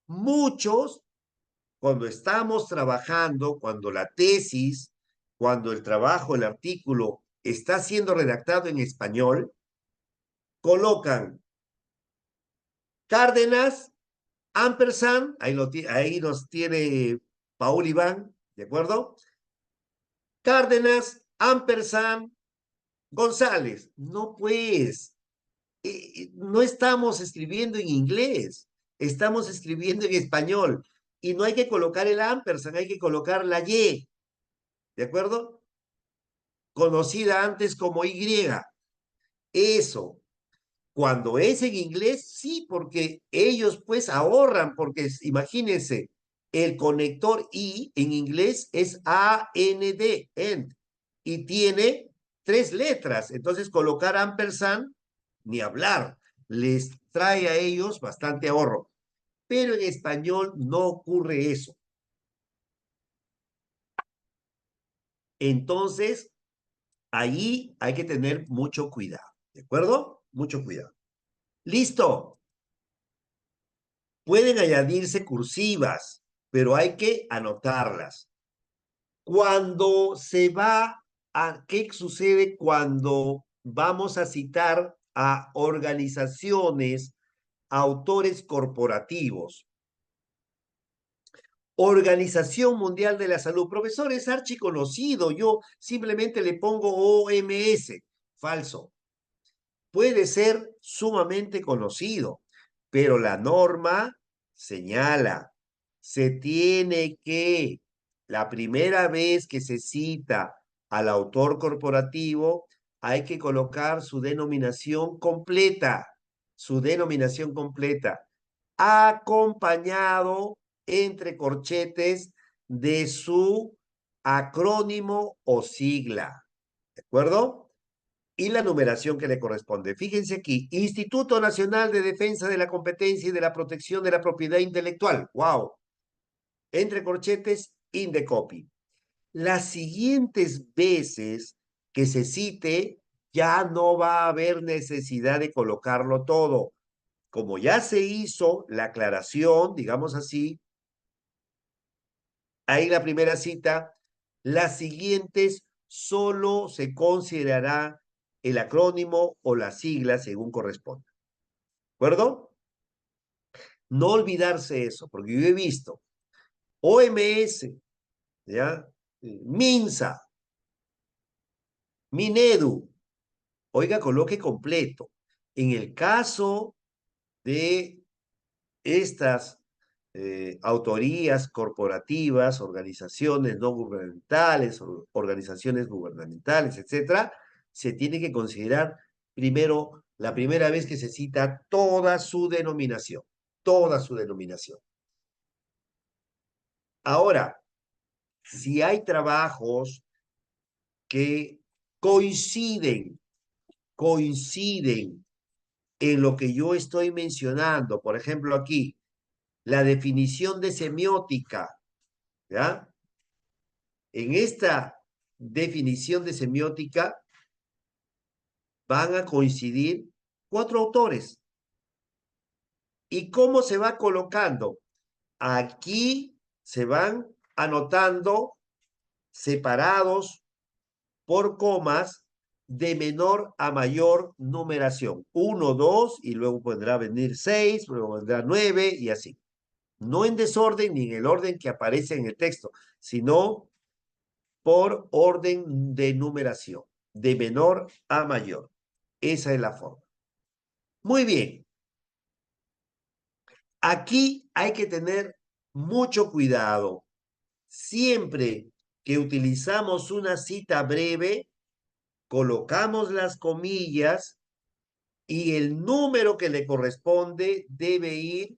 Muchos, cuando estamos trabajando, cuando la tesis, cuando el trabajo, el artículo está siendo redactado en español, colocan Cárdenas, ampersand, ahí nos tiene Paul Iván, ¿de acuerdo? Cárdenas, ampersand, González. No, pues, no estamos escribiendo en inglés, estamos escribiendo en español. Y no hay que colocar el ampersand, hay que colocar la Y, ¿de acuerdo? Conocida antes como Y. Eso. Cuando es en inglés, sí, porque ellos pues ahorran, porque imagínense, el conector I en inglés es AND, end, y tiene tres letras. Entonces colocar ampersand, ni hablar, les trae a ellos bastante ahorro. Pero en español no ocurre eso. Entonces, ahí hay que tener mucho cuidado, ¿de acuerdo? Mucho cuidado. Listo. Pueden añadirse cursivas, pero hay que anotarlas. Cuando se va a, ¿qué sucede cuando vamos a citar a organizaciones, autores corporativos? Organización Mundial de la Salud. Profesor, es archiconocido. Yo simplemente le pongo OMS. Falso. Puede ser sumamente conocido, pero la norma señala, se tiene que, la primera vez que se cita al autor corporativo, hay que colocar su denominación completa, acompañado entre corchetes de su acrónimo o sigla. ¿De acuerdo? Y la numeración que le corresponde. Fíjense aquí, Instituto Nacional de Defensa de la Competencia y de la Protección de la Propiedad Intelectual. ¡Wow! Entre corchetes, Indecopy. Las siguientes veces que se cite, ya no va a haber necesidad de colocarlo todo. Como ya se hizo la aclaración, digamos así, ahí la primera cita, las siguientes solo se considerará el acrónimo o la sigla según corresponda. ¿De acuerdo? No olvidarse eso, porque yo he visto OMS, ¿ya? MINSA, MINEDU. Oiga, coloque completo. En el caso de estas autorías corporativas, organizaciones no gubernamentales, organizaciones gubernamentales, etcétera, se tiene que considerar primero, la primera vez que se cita toda su denominación, toda su denominación. Ahora, si hay trabajos que coinciden en lo que yo estoy mencionando, por ejemplo aquí, la definición de semiótica, ¿ya? En esta definición de semiótica van a coincidir 4 autores. ¿Y cómo se va colocando? Aquí se van anotando separados por comas de menor a mayor numeración. 1, 2, y luego podrá venir 6, luego vendrá 9 y así. No en desorden ni en el orden que aparece en el texto, sino por orden de numeración, de menor a mayor. Esa es la forma. Muy bien. Aquí hay que tener mucho cuidado. Siempre que utilizamos una cita breve, colocamos las comillas y el número que le corresponde debe ir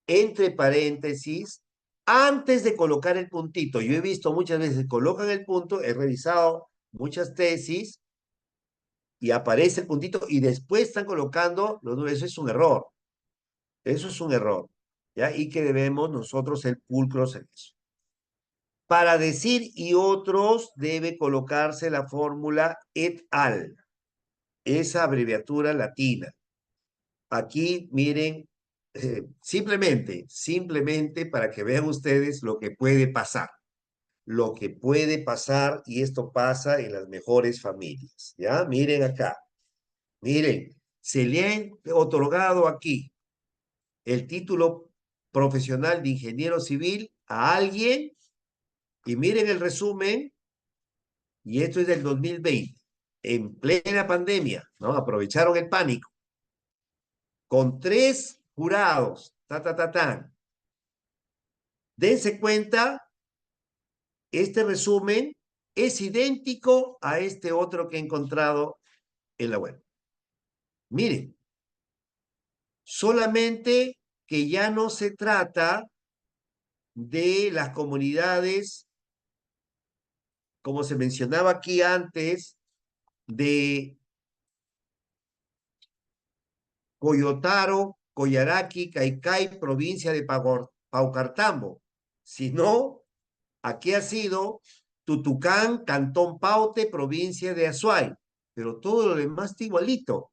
entre paréntesis antes de colocar el puntito. Yo he visto muchas veces colocan el punto, he revisado muchas tesis y aparece el puntito y después están colocando los números. Eso es un error. Eso es un error. ¿Ya? Y que debemos nosotros ser pulcros en eso. Para decir y otros debe colocarse la fórmula et al, esa abreviatura latina. Aquí miren, simplemente para que vean ustedes lo que puede pasar. Lo que puede pasar, y esto pasa en las mejores familias. ¿Ya? Miren acá. Miren, se le ha otorgado aquí el título profesional de ingeniero civil a alguien, y miren el resumen, y esto es del 2020, en plena pandemia, ¿no? Aprovecharon el pánico, con 3 jurados, Dense cuenta, este resumen es idéntico a este otro que he encontrado en la web. Miren, solamente que ya no se trata de las comunidades, como se mencionaba aquí antes, de Coyotaro, Coyaraqui, Caicay, provincia de Paucartambo, sino aquí ha sido Tutucán, Cantón Paute, provincia de Azuay, pero todo lo demás está igualito.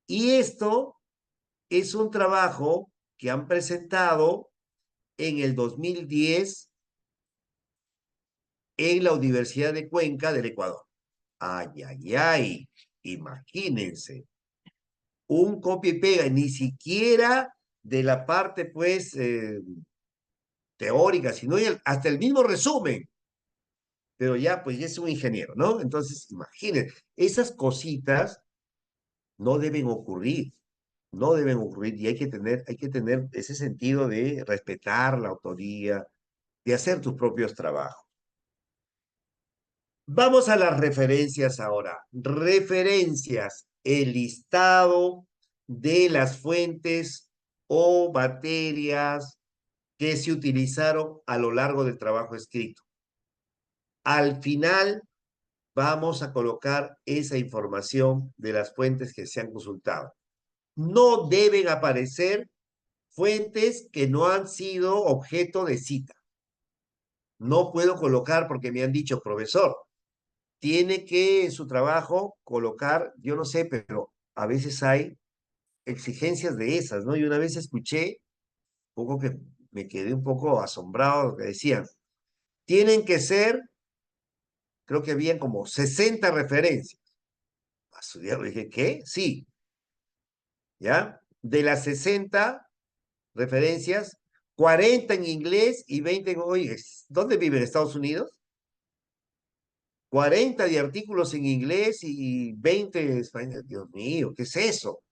Y esto es un trabajo que han presentado en el 2010 en la Universidad de Cuenca del Ecuador. Ay, ay, ay, imagínense. Un copia y pega, ni siquiera de la parte, pues, teórica, sino hasta el mismo resumen. Pero ya, pues, ya es un ingeniero, ¿no? Entonces, imagínense, esas cositas no deben ocurrir, no deben ocurrir, y hay que tener ese sentido de respetar la autoría, de hacer tus propios trabajos. Vamos a las referencias ahora. Referencias, el listado de las fuentes o materias que se utilizaron a lo largo del trabajo escrito. Al final vamos a colocar esa información de las fuentes que se han consultado. No deben aparecer fuentes que no han sido objeto de cita. No puedo colocar porque me han dicho, profesor, tiene que en su trabajo colocar, yo no sé, pero a veces hay exigencias de esas, ¿no? Y una vez escuché, un poco que me quedé un poco asombrado de lo que decían, tienen que ser, creo que habían como 60 referencias. A su día dije, ¿qué? Sí, ¿ya? De las 60 referencias, 40 en inglés y 20 en, oye, ¿dónde viven? ¿Estados Unidos? 40 de artículos en inglés y 20 en español. Dios mío, ¿qué es eso? O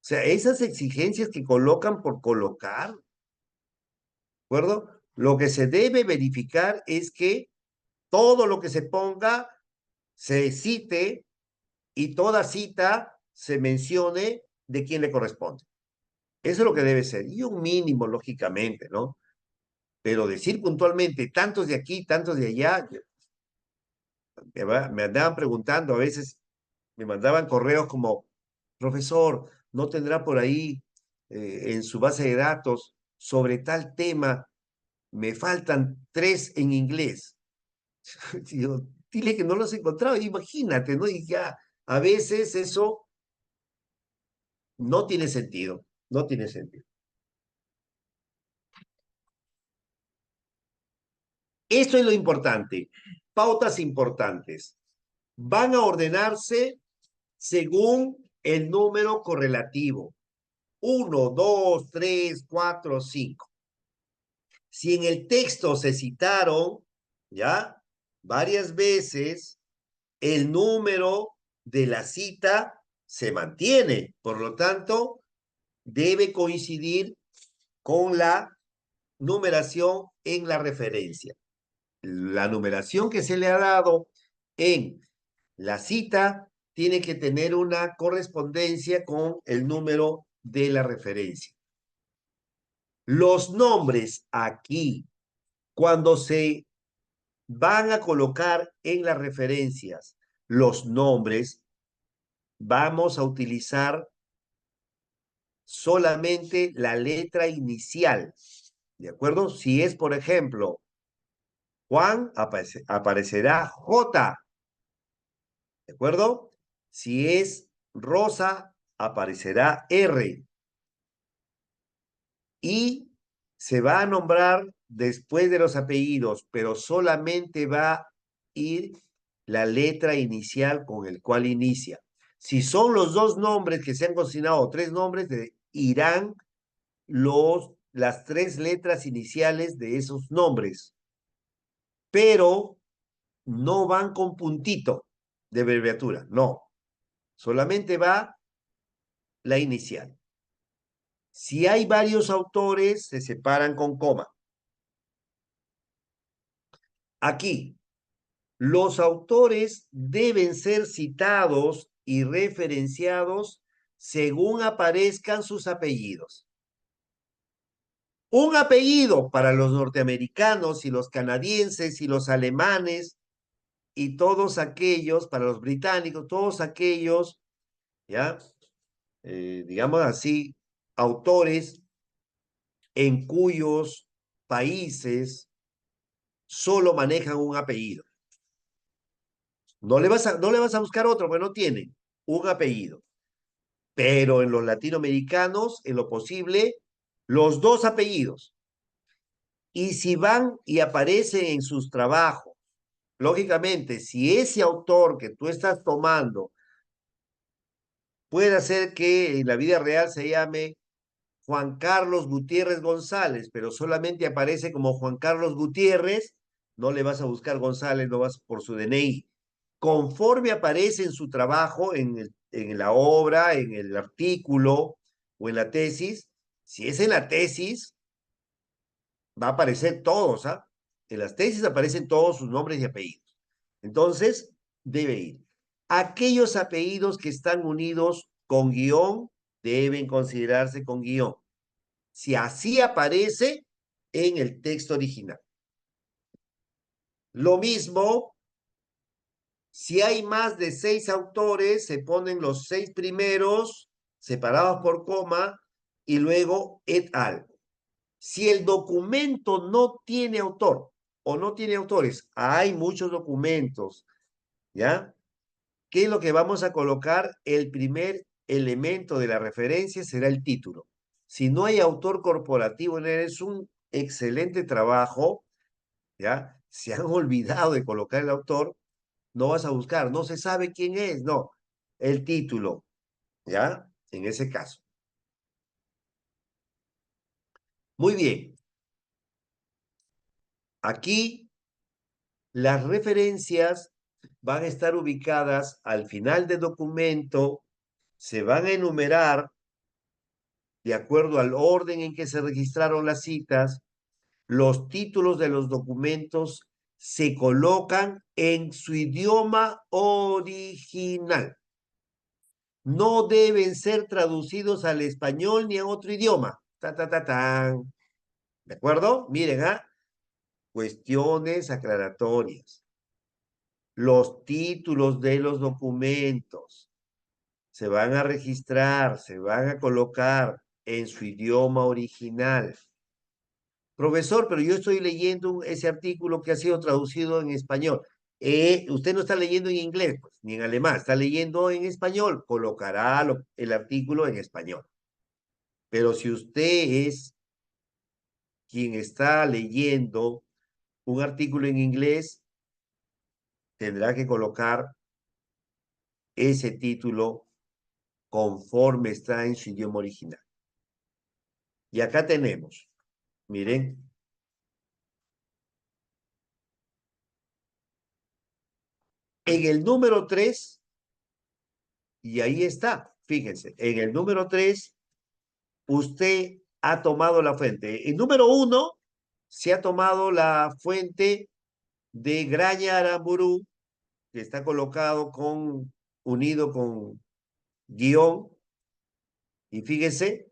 sea, esas exigencias que colocan por colocar, acuerdo? Lo que se debe verificar es que todo lo que se ponga se cite y toda cita se mencione de quién le corresponde. Eso es lo que debe ser. Y un mínimo, lógicamente, ¿no? Pero decir puntualmente tantos de aquí, tantos de allá, me andaban preguntando, a veces me mandaban correos como, profesor, ¿no tendrá por ahí en su base de datos sobre tal tema? Me faltan 3 en inglés. Y yo, dile que no los he encontrado, imagínate, ¿no? Y ya, a veces eso no tiene sentido, no tiene sentido. Esto es lo importante. Pautas importantes. Van a ordenarse según el número correlativo. 1, 2, 3, 4, 5. Si en el texto se citaron, ¿ya? Varias veces, el número de la cita se mantiene. Por lo tanto, debe coincidir con la numeración en la referencia. La numeración que se le ha dado en la cita tiene que tener una correspondencia con el número de la referencia. Los nombres aquí, cuando se van a colocar en las referencias los nombres, vamos a utilizar solamente la letra inicial, ¿de acuerdo? Si es, por ejemplo, Juan, aparecerá J, ¿de acuerdo? Si es Rosa, aparecerá R. Y se va a nombrar después de los apellidos, pero solamente va a ir la letra inicial con el cual inicia. Si son los dos nombres que se han consignado, 3 nombres, irán las 3 letras iniciales de esos nombres, pero no van con puntito de abreviatura, no. Solamente va la inicial. Si hay varios autores, se separan con coma. Aquí, los autores deben ser citados y referenciados según aparezcan sus apellidos. Un apellido para los norteamericanos y los canadienses y los alemanes y todos aquellos, para los británicos, todos aquellos, ¿ya? Digamos así, autores en cuyos países solo manejan un apellido. No le vas a buscar otro, porque no tienen un apellido. Pero en los latinoamericanos, en lo posible, los 2 apellidos. Y si van y aparecen en sus trabajos, lógicamente, si ese autor que tú estás tomando puede ser que en la vida real se llame Juan Carlos Gutiérrez González, pero solamente aparece como Juan Carlos Gutiérrez, no le vas a buscar González, no vas por su DNI. Conforme aparece en su trabajo, en la obra, en el artículo o en la tesis, si es en la tesis, va a aparecer todos, ¿ah? En las tesis aparecen todos sus nombres y apellidos. Entonces, debe ir. Aquellos apellidos que están unidos con guión deben considerarse con guión. Si así aparece en el texto original. Lo mismo, si hay más de 6 autores, se ponen los 6 primeros separados por coma y luego et al. Si el documento no tiene autor o no tiene autores, hay muchos documentos, ¿ya? ¿Qué es lo que vamos a colocar? El primer elemento de la referencia será el título. Si no hay autor corporativo en él, es un excelente trabajo, ¿ya? Se han olvidado de colocar el autor, no vas a buscar, no se sabe quién es, no. El título, ¿ya? En ese caso. Muy bien. Aquí las referencias van a estar ubicadas al final del documento, se van a enumerar de acuerdo al orden en que se registraron las citas los títulos de los documentos se colocan en su idioma original. No deben ser traducidos al español ni a otro idioma. Tan. ¿De acuerdo? Miren, cuestiones aclaratorias. Los títulos de los documentos se van a registrar, se van a colocar en su idioma original. Profesor, pero yo estoy leyendo ese artículo que ha sido traducido en español. Usted no está leyendo en inglés, pues, ni en alemán, está leyendo en español. Colocará el artículo en español. Pero si usted es quien está leyendo un artículo en inglés, tendrá que colocar ese título conforme está en su idioma original. Y acá tenemos, miren, en el número 3, y ahí está, fíjense, en el número 3, usted ha tomado la fuente. En número 1, se ha tomado la fuente de Graña Aramburu, que está colocado unido con guión, y fíjense,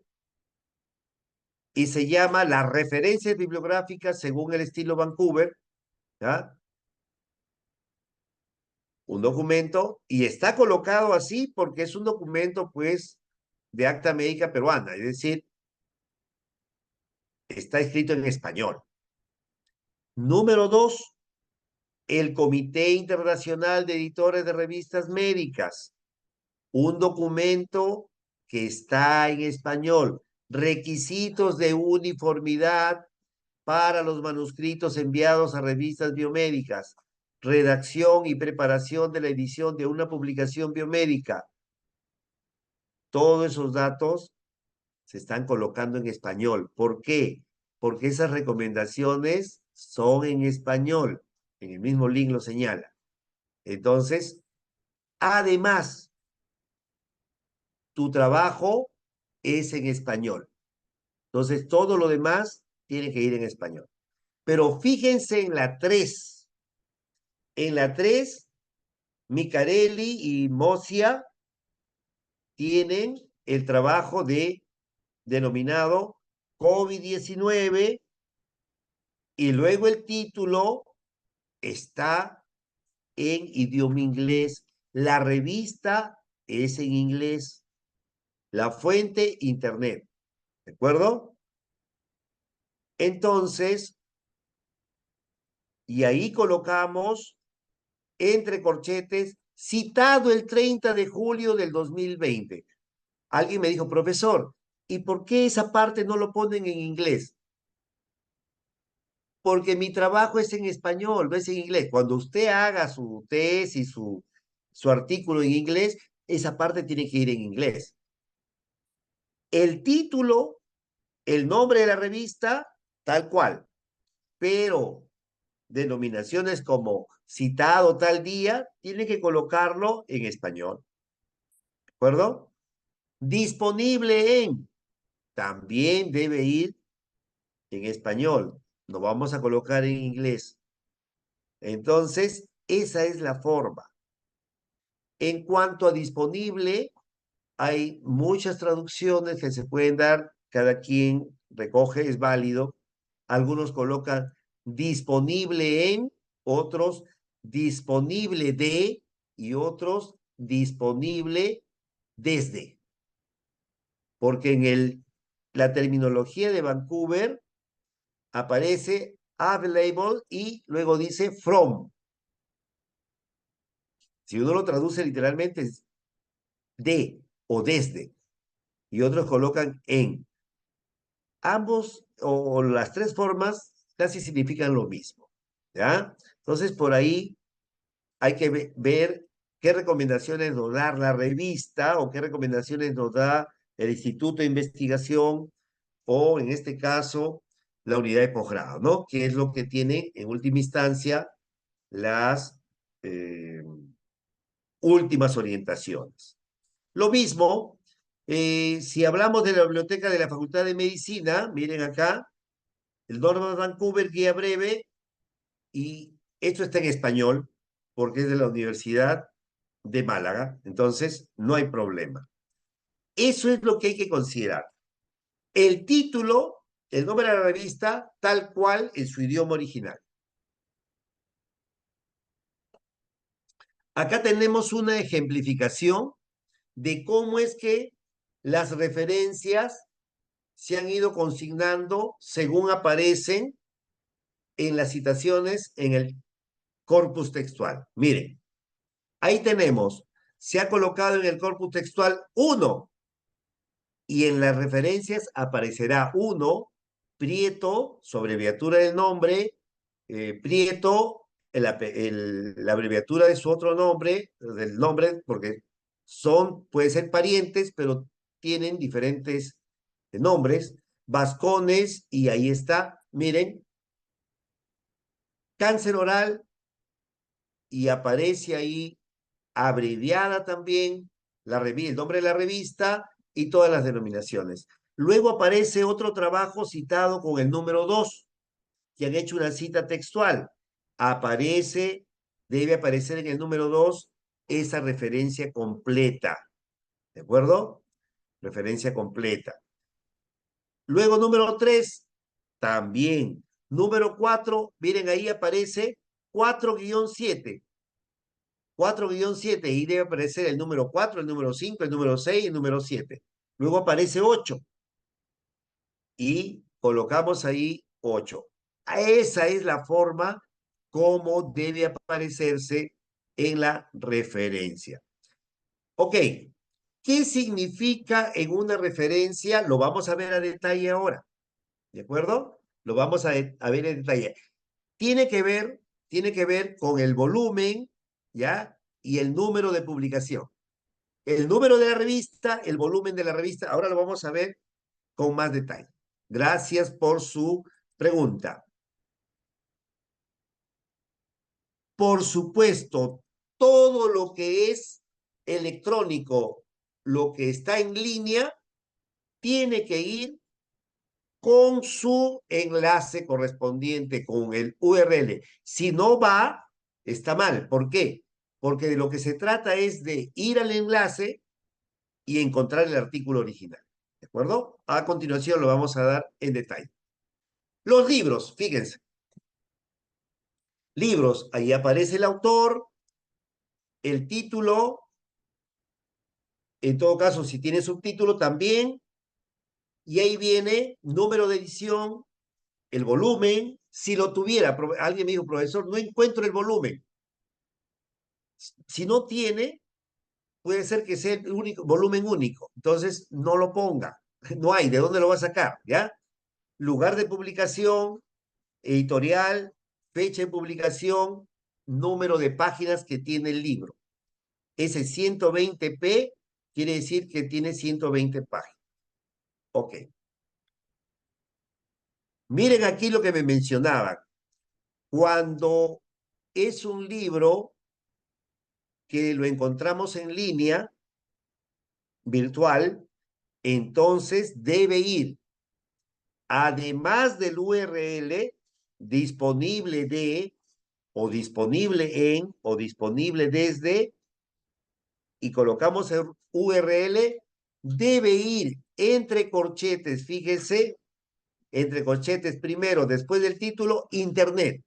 y se llama las referencias bibliográficas según el estilo Vancouver, ¿ya? Un documento, y está colocado así porque es un documento, pues, de acta médica peruana, es decir, está escrito en español. Número 2, el Comité Internacional de Editores de Revistas Médicas, un documento que está en español. Requisitos de uniformidad para los manuscritos enviados a revistas biomédicas. Redacción y preparación de la edición de una publicación biomédica. Todos esos datos se están colocando en español. ¿Por qué? Porque esas recomendaciones son en español. En el mismo link lo señala. Entonces, además, tu trabajo es en español. Entonces, todo lo demás tiene que ir en español. Pero fíjense en la 3. En la 3, Micarelli y Mosia tienen el trabajo denominado COVID-19 y luego el título está en idioma inglés. La revista es en inglés. La fuente, internet. ¿De acuerdo? Entonces, y ahí colocamos entre corchetes, citado el 30 de julio del 2020. Alguien me dijo, profesor, ¿y por qué esa parte no lo ponen en inglés? Porque mi trabajo es en español, no es en inglés. Cuando usted haga su tesis, su artículo en inglés, esa parte tiene que ir en inglés. El título, el nombre de la revista, tal cual, pero denominaciones como citado tal día, tiene que colocarlo en español. ¿De acuerdo? Disponible también debe ir en español. No vamos a colocar en inglés. Entonces, esa es la forma. En cuanto a disponible, hay muchas traducciones que se pueden dar. Cada quien recoge, es válido. Algunos colocan disponible en, otros disponible de y otros disponible desde. Porque en la terminología de Vancouver aparece available y luego dice from. Si uno lo traduce literalmente es de o desde y otros colocan en. Ambos o las tres formas casi significan lo mismo, ¿ya? Entonces por ahí hay que ver qué recomendaciones nos da la revista o qué recomendaciones nos da el Instituto de Investigación o en este caso la unidad de posgrado, ¿no? Que es lo que tienen en última instancia las últimas orientaciones. Lo mismo, si hablamos de la biblioteca de la Facultad de Medicina, miren acá, el Norman Vancouver, guía breve, y esto está en español, porque es de la Universidad de Málaga, entonces no hay problema. Eso es lo que hay que considerar. El título, el nombre de la revista, tal cual en su idioma original. Acá tenemos una ejemplificación de cómo es que las referencias se han ido consignando según aparecen en las citaciones en el corpus textual. Miren, ahí tenemos, se ha colocado en el corpus textual 1 y en las referencias aparecerá 1, Prieto, su abreviatura del nombre, Prieto, la abreviatura de su otro nombre, del nombre, porque pueden ser parientes, pero tienen diferentes nombres, Vascones, y ahí está, miren, cáncer oral, y aparece ahí abreviada también el nombre de la revista y todas las denominaciones. Luego aparece otro trabajo citado con el número 2, que han hecho una cita textual. Debe aparecer en el número 2 esa referencia completa. ¿De acuerdo? Referencia completa. Luego, número 3, también. Número 4, miren, ahí aparece 4-7. 4-7, y debe aparecer el número 4, el número 5, el número 6, el número 7. Luego aparece 8 y colocamos ahí 8. Esa es la forma como debe aparecerse en la referencia. Ok, ¿qué significa en una referencia? Lo vamos a ver a detalle ahora, ¿de acuerdo? Lo vamos a ver en detalle. Tiene que ver con el volumen, ¿ya? Y el número de publicación. El número de la revista, el volumen de la revista, ahora lo vamos a ver con más detalle. Gracias por su pregunta. Por supuesto, todo lo que es electrónico, lo que está en línea, tiene que ir con su enlace correspondiente, con el URL. Si no va, está mal. ¿Por qué? Porque de lo que se trata es de ir al enlace y encontrar el artículo original. ¿De acuerdo? A continuación lo vamos a dar en detalle. Los libros, fíjense. Libros, ahí aparece el autor, el título, en todo caso, si tiene subtítulo también, y ahí viene número de edición, el volumen, si lo tuviera. Alguien me dijo, profesor, no encuentro el volumen. Si no tiene, puede ser que sea el único, volumen único. Entonces, no lo ponga. No hay. ¿De dónde lo va a sacar? ¿Ya? Lugar de publicación, editorial, fecha de publicación, número de páginas que tiene el libro. Ese 120p quiere decir que tiene 120 páginas. Ok. Miren aquí lo que me mencionaban. Cuando es un libro que lo encontramos en línea, virtual, entonces debe ir, además del URL, disponible de, o disponible en, o disponible desde, y colocamos el URL, debe ir entre corchetes, fíjense, entre corchetes primero, después del título, Internet.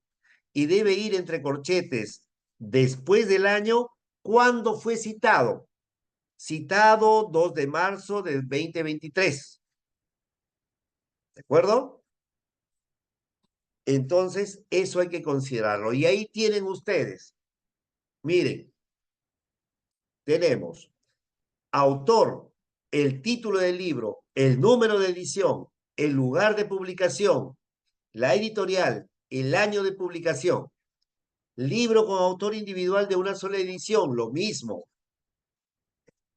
Y debe ir entre corchetes después del año, cuando fue citado. Citado 2 de marzo del 2023. ¿De acuerdo? Entonces, eso hay que considerarlo. Y ahí tienen ustedes. Miren, tenemos autor, el título del libro, el número de edición, el lugar de publicación, la editorial, el año de publicación. Libro con autor individual de una sola edición, lo mismo.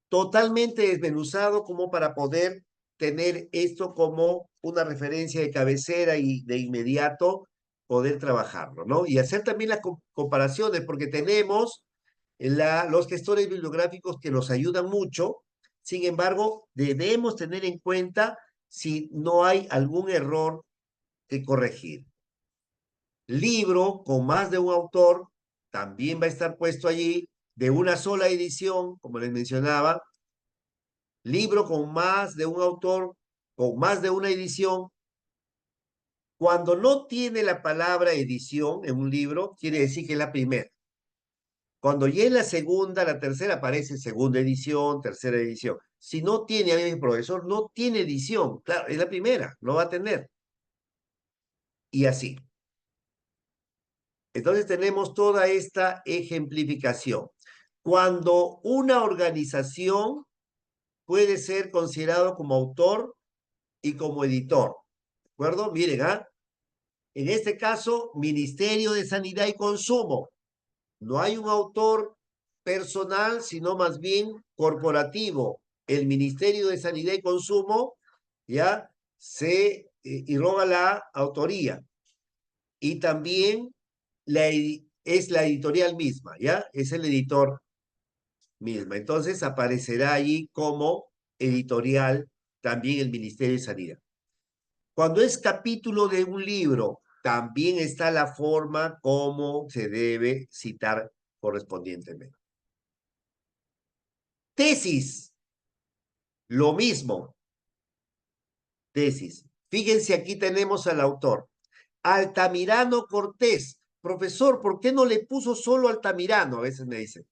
Totalmente desmenuzado como para poder tener esto como una referencia de cabecera y de inmediato poder trabajarlo, ¿no? Y hacer también las comparaciones, porque tenemos los gestores bibliográficos que nos ayudan mucho. Sin embargo, debemos tener en cuenta si no hay algún error que corregir. Libro con más de un autor también va a estar puesto allí, de una sola edición, como les mencionaba. Libro con más de un autor, con más de una edición. Cuando no tiene la palabra edición en un libro, quiere decir que es la primera. Cuando ya es la segunda, la tercera, aparece segunda edición, tercera edición. Si no tiene, a mi profesor, no tiene edición. Claro, es la primera, no va a tener. Y así. Entonces tenemos toda esta ejemplificación. Cuando una organización puede ser considerado como autor y como editor. ¿De acuerdo? Miren, en este caso, Ministerio de Sanidad y Consumo. No hay un autor personal, sino más bien corporativo. El Ministerio de Sanidad y Consumo ya se irroga la autoría. Y también es la editorial misma, ¿ya? Es el editor misma. Entonces aparecerá allí como editorial también el Ministerio de Sanidad. Cuando es capítulo de un libro, también está la forma como se debe citar correspondientemente. Tesis, lo mismo. Tesis. Fíjense, aquí tenemos al autor. Altamirano Cortés. Profesor, ¿por qué no le puso solo Altamirano? A veces me dicen.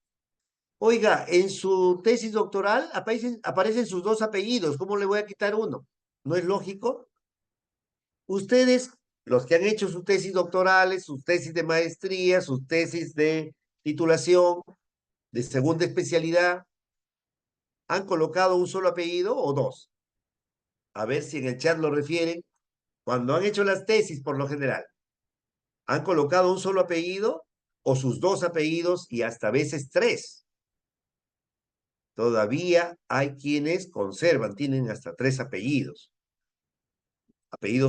Oiga, en su tesis doctoral aparecen sus dos apellidos. ¿Cómo le voy a quitar uno? ¿No es lógico? Ustedes, los que han hecho sus tesis doctorales, sus tesis de maestría, sus tesis de titulación, de segunda especialidad, ¿han colocado un solo apellido o dos? A ver si en el chat lo refieren. Cuando han hecho las tesis, por lo general, ¿han colocado un solo apellido o sus dos apellidos y hasta a veces tres? Todavía hay quienes conservan, tienen hasta tres apellidos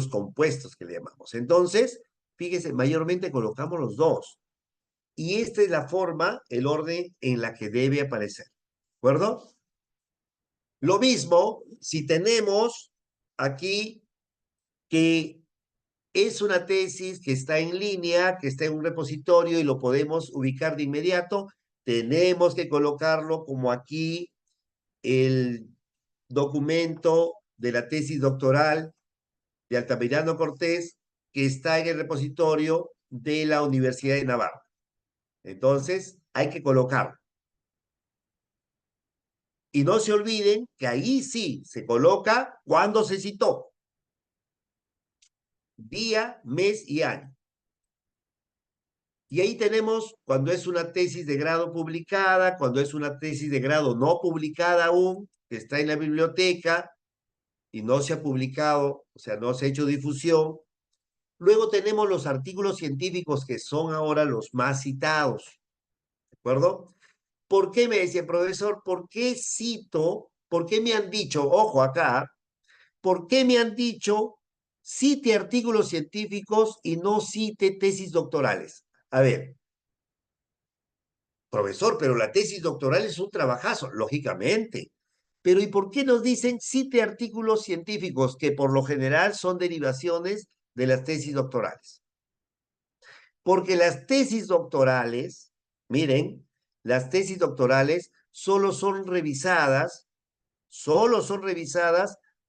compuestos que le llamamos. Entonces, fíjese, mayormente colocamos los dos. Y esta es la forma, el orden en la que debe aparecer. ¿De acuerdo? Lo mismo si tenemos aquí que es una tesis que está en línea, que está en un repositorio y lo podemos ubicar de inmediato, tenemos que colocarlo como aquí el documento de la tesis doctoral de Altamirano Cortés, que está en el repositorio de la Universidad de Navarra. Entonces, hay que colocarlo. Y no se olviden que ahí sí se coloca cuando se citó. Día, mes y año. Y ahí tenemos cuando es una tesis de grado publicada, cuando es una tesis de grado no publicada aún, que está en la biblioteca y no se ha publicado, o sea, no se ha hecho difusión. Luego tenemos los artículos científicos que son ahora los más citados. ¿De acuerdo? ¿Por qué me decía, profesor? ¿Por qué cito? ¿Por qué me han dicho, ojo acá, por qué me han dicho cite artículos científicos y no cite tesis doctorales? A ver, profesor, pero la tesis doctoral es un trabajazo, lógicamente. Pero ¿y por qué nos dicen cite artículos científicos que por lo general son derivaciones de las tesis doctorales? Porque las tesis doctorales, miren, las tesis doctorales solo son revisadas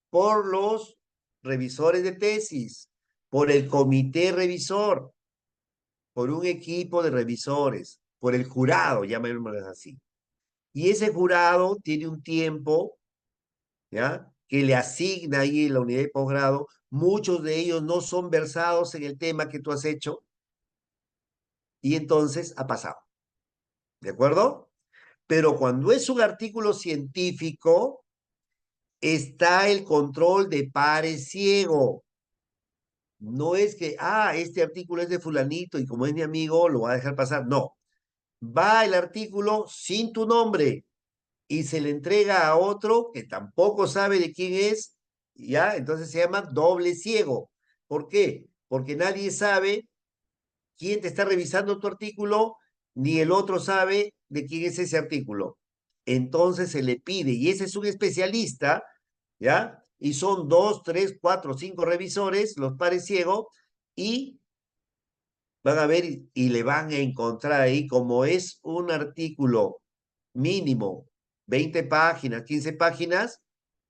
por los revisores de tesis, por el comité revisor, por un equipo de revisores, por el jurado, llamémoslo así. Y ese jurado tiene un tiempo, ¿ya? Que le asigna ahí en la unidad de posgrado. Muchos de ellos no son versados en el tema que tú has hecho y entonces ha pasado. ¿De acuerdo? Pero cuando es un artículo científico, está el control de pares ciego. No es que, este artículo es de fulanito y como es mi amigo, lo va a dejar pasar. No. Va el artículo sin tu nombre y se le entrega a otro que tampoco sabe de quién es, ¿ya? Entonces se llama doble ciego. ¿Por qué? Porque nadie sabe quién te está revisando tu artículo, ni el otro sabe de quién es ese artículo. Entonces se le pide, y ese es un especialista, ¿ya? y son 2, 3, 4, 5 revisores, los pares ciegos, y van a ver y le van a encontrar ahí, como es un artículo mínimo, 20 páginas, 15 páginas,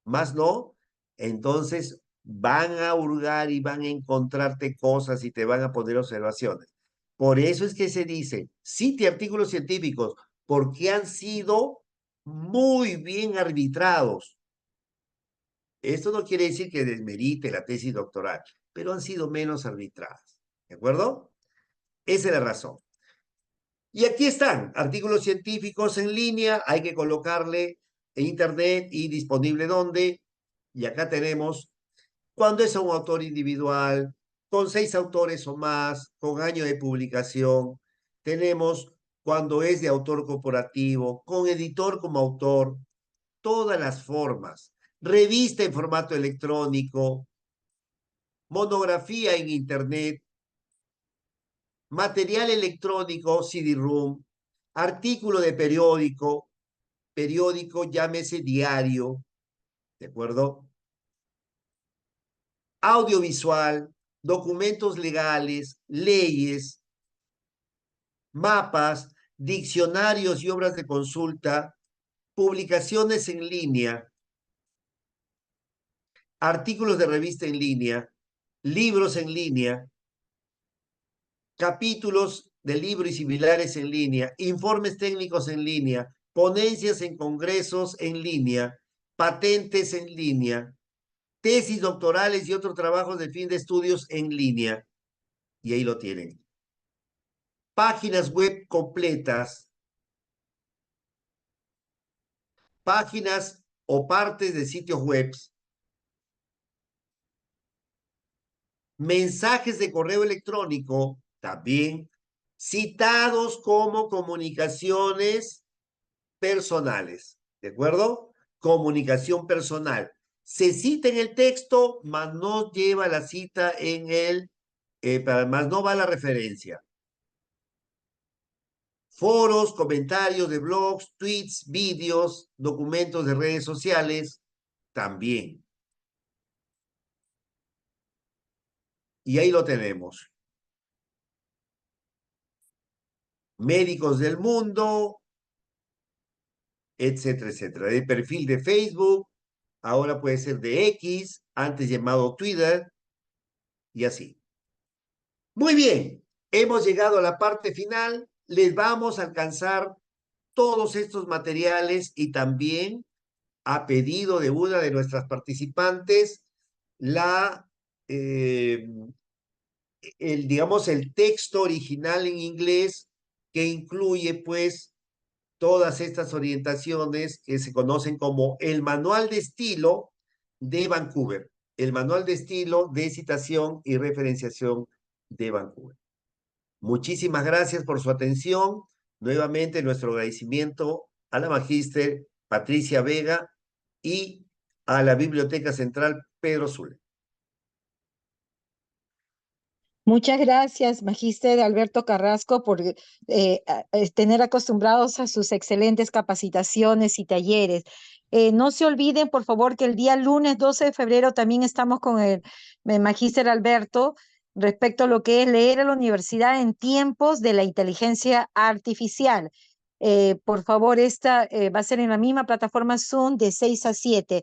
más no, entonces van a hurgar y van a encontrarte cosas y te van a poner observaciones. Por eso es que se dice, cite artículos científicos, porque han sido muy bien arbitrados. Esto no quiere decir que desmerite la tesis doctoral, pero han sido menos arbitradas. ¿De acuerdo? Esa es la razón. Y aquí están, artículos científicos en línea, hay que colocarle en internet y disponible donde. Y acá tenemos cuando es un autor individual, con 6 autores o más, con año de publicación. Tenemos cuando es de autor corporativo, con editor como autor, todas las formas. Revista en formato electrónico, monografía en internet, material electrónico, CD-ROOM, artículo de periódico llámese diario, ¿de acuerdo? Audiovisual, documentos legales, leyes, mapas, diccionarios y obras de consulta, publicaciones en línea, artículos de revista en línea, libros en línea, capítulos de libros y similares en línea, informes técnicos en línea, ponencias en congresos en línea, patentes en línea, tesis doctorales y otros trabajos de fin de estudios en línea. Y ahí lo tienen. Páginas web completas, páginas o partes de sitios web, mensajes de correo electrónico, también citados como comunicaciones personales, ¿de acuerdo? Comunicación personal. Se cita en el texto, mas no lleva la cita en el, más no va la referencia. Foros, comentarios de blogs, tweets, vídeos, documentos de redes sociales, también. Y ahí lo tenemos. Médicos del mundo, etcétera, etcétera. El perfil de Facebook, ahora puede ser de X, antes llamado Twitter, y así. Muy bien, hemos llegado a la parte final. Les vamos a alcanzar todos estos materiales y también a pedido de una de nuestras participantes, la, digamos, el texto original en inglés que incluye pues todas estas orientaciones que se conocen como el manual de estilo de Vancouver, el manual de estilo de citación y referenciación de Vancouver. Muchísimas gracias por su atención. Nuevamente nuestro agradecimiento a la magíster Patricia Vega y a la Biblioteca Central Pedro Zule. Muchas gracias, Magíster Alberto Carrasco, por tener acostumbrados a sus excelentes capacitaciones y talleres. No se olviden, por favor, que el día lunes 12 de febrero también estamos con el Magíster Alberto respecto a lo que es leer a la universidad en tiempos de la inteligencia artificial. Por favor, esta va a ser en la misma plataforma Zoom de 6 a 7.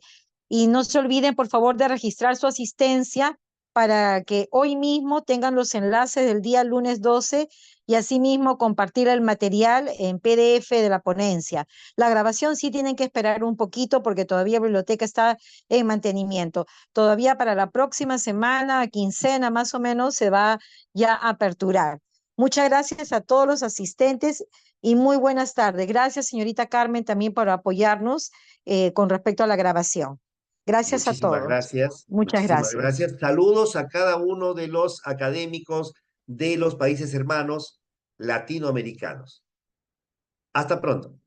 Y no se olviden, por favor, de registrar su asistencia para que hoy mismo tengan los enlaces del día lunes 12 y asimismo compartir el material en PDF de la ponencia. La grabación sí tienen que esperar un poquito porque todavía la biblioteca está en mantenimiento. Todavía para la próxima semana, quincena más o menos, se va ya a aperturar. Muchas gracias a todos los asistentes y muy buenas tardes. Gracias, señorita Carmen, también por apoyarnos con respecto a la grabación. Gracias a Muchísimas todos. gracias. Muchas Muchísimas gracias. gracias. Saludos a cada uno de los académicos de los países hermanos latinoamericanos. Hasta pronto.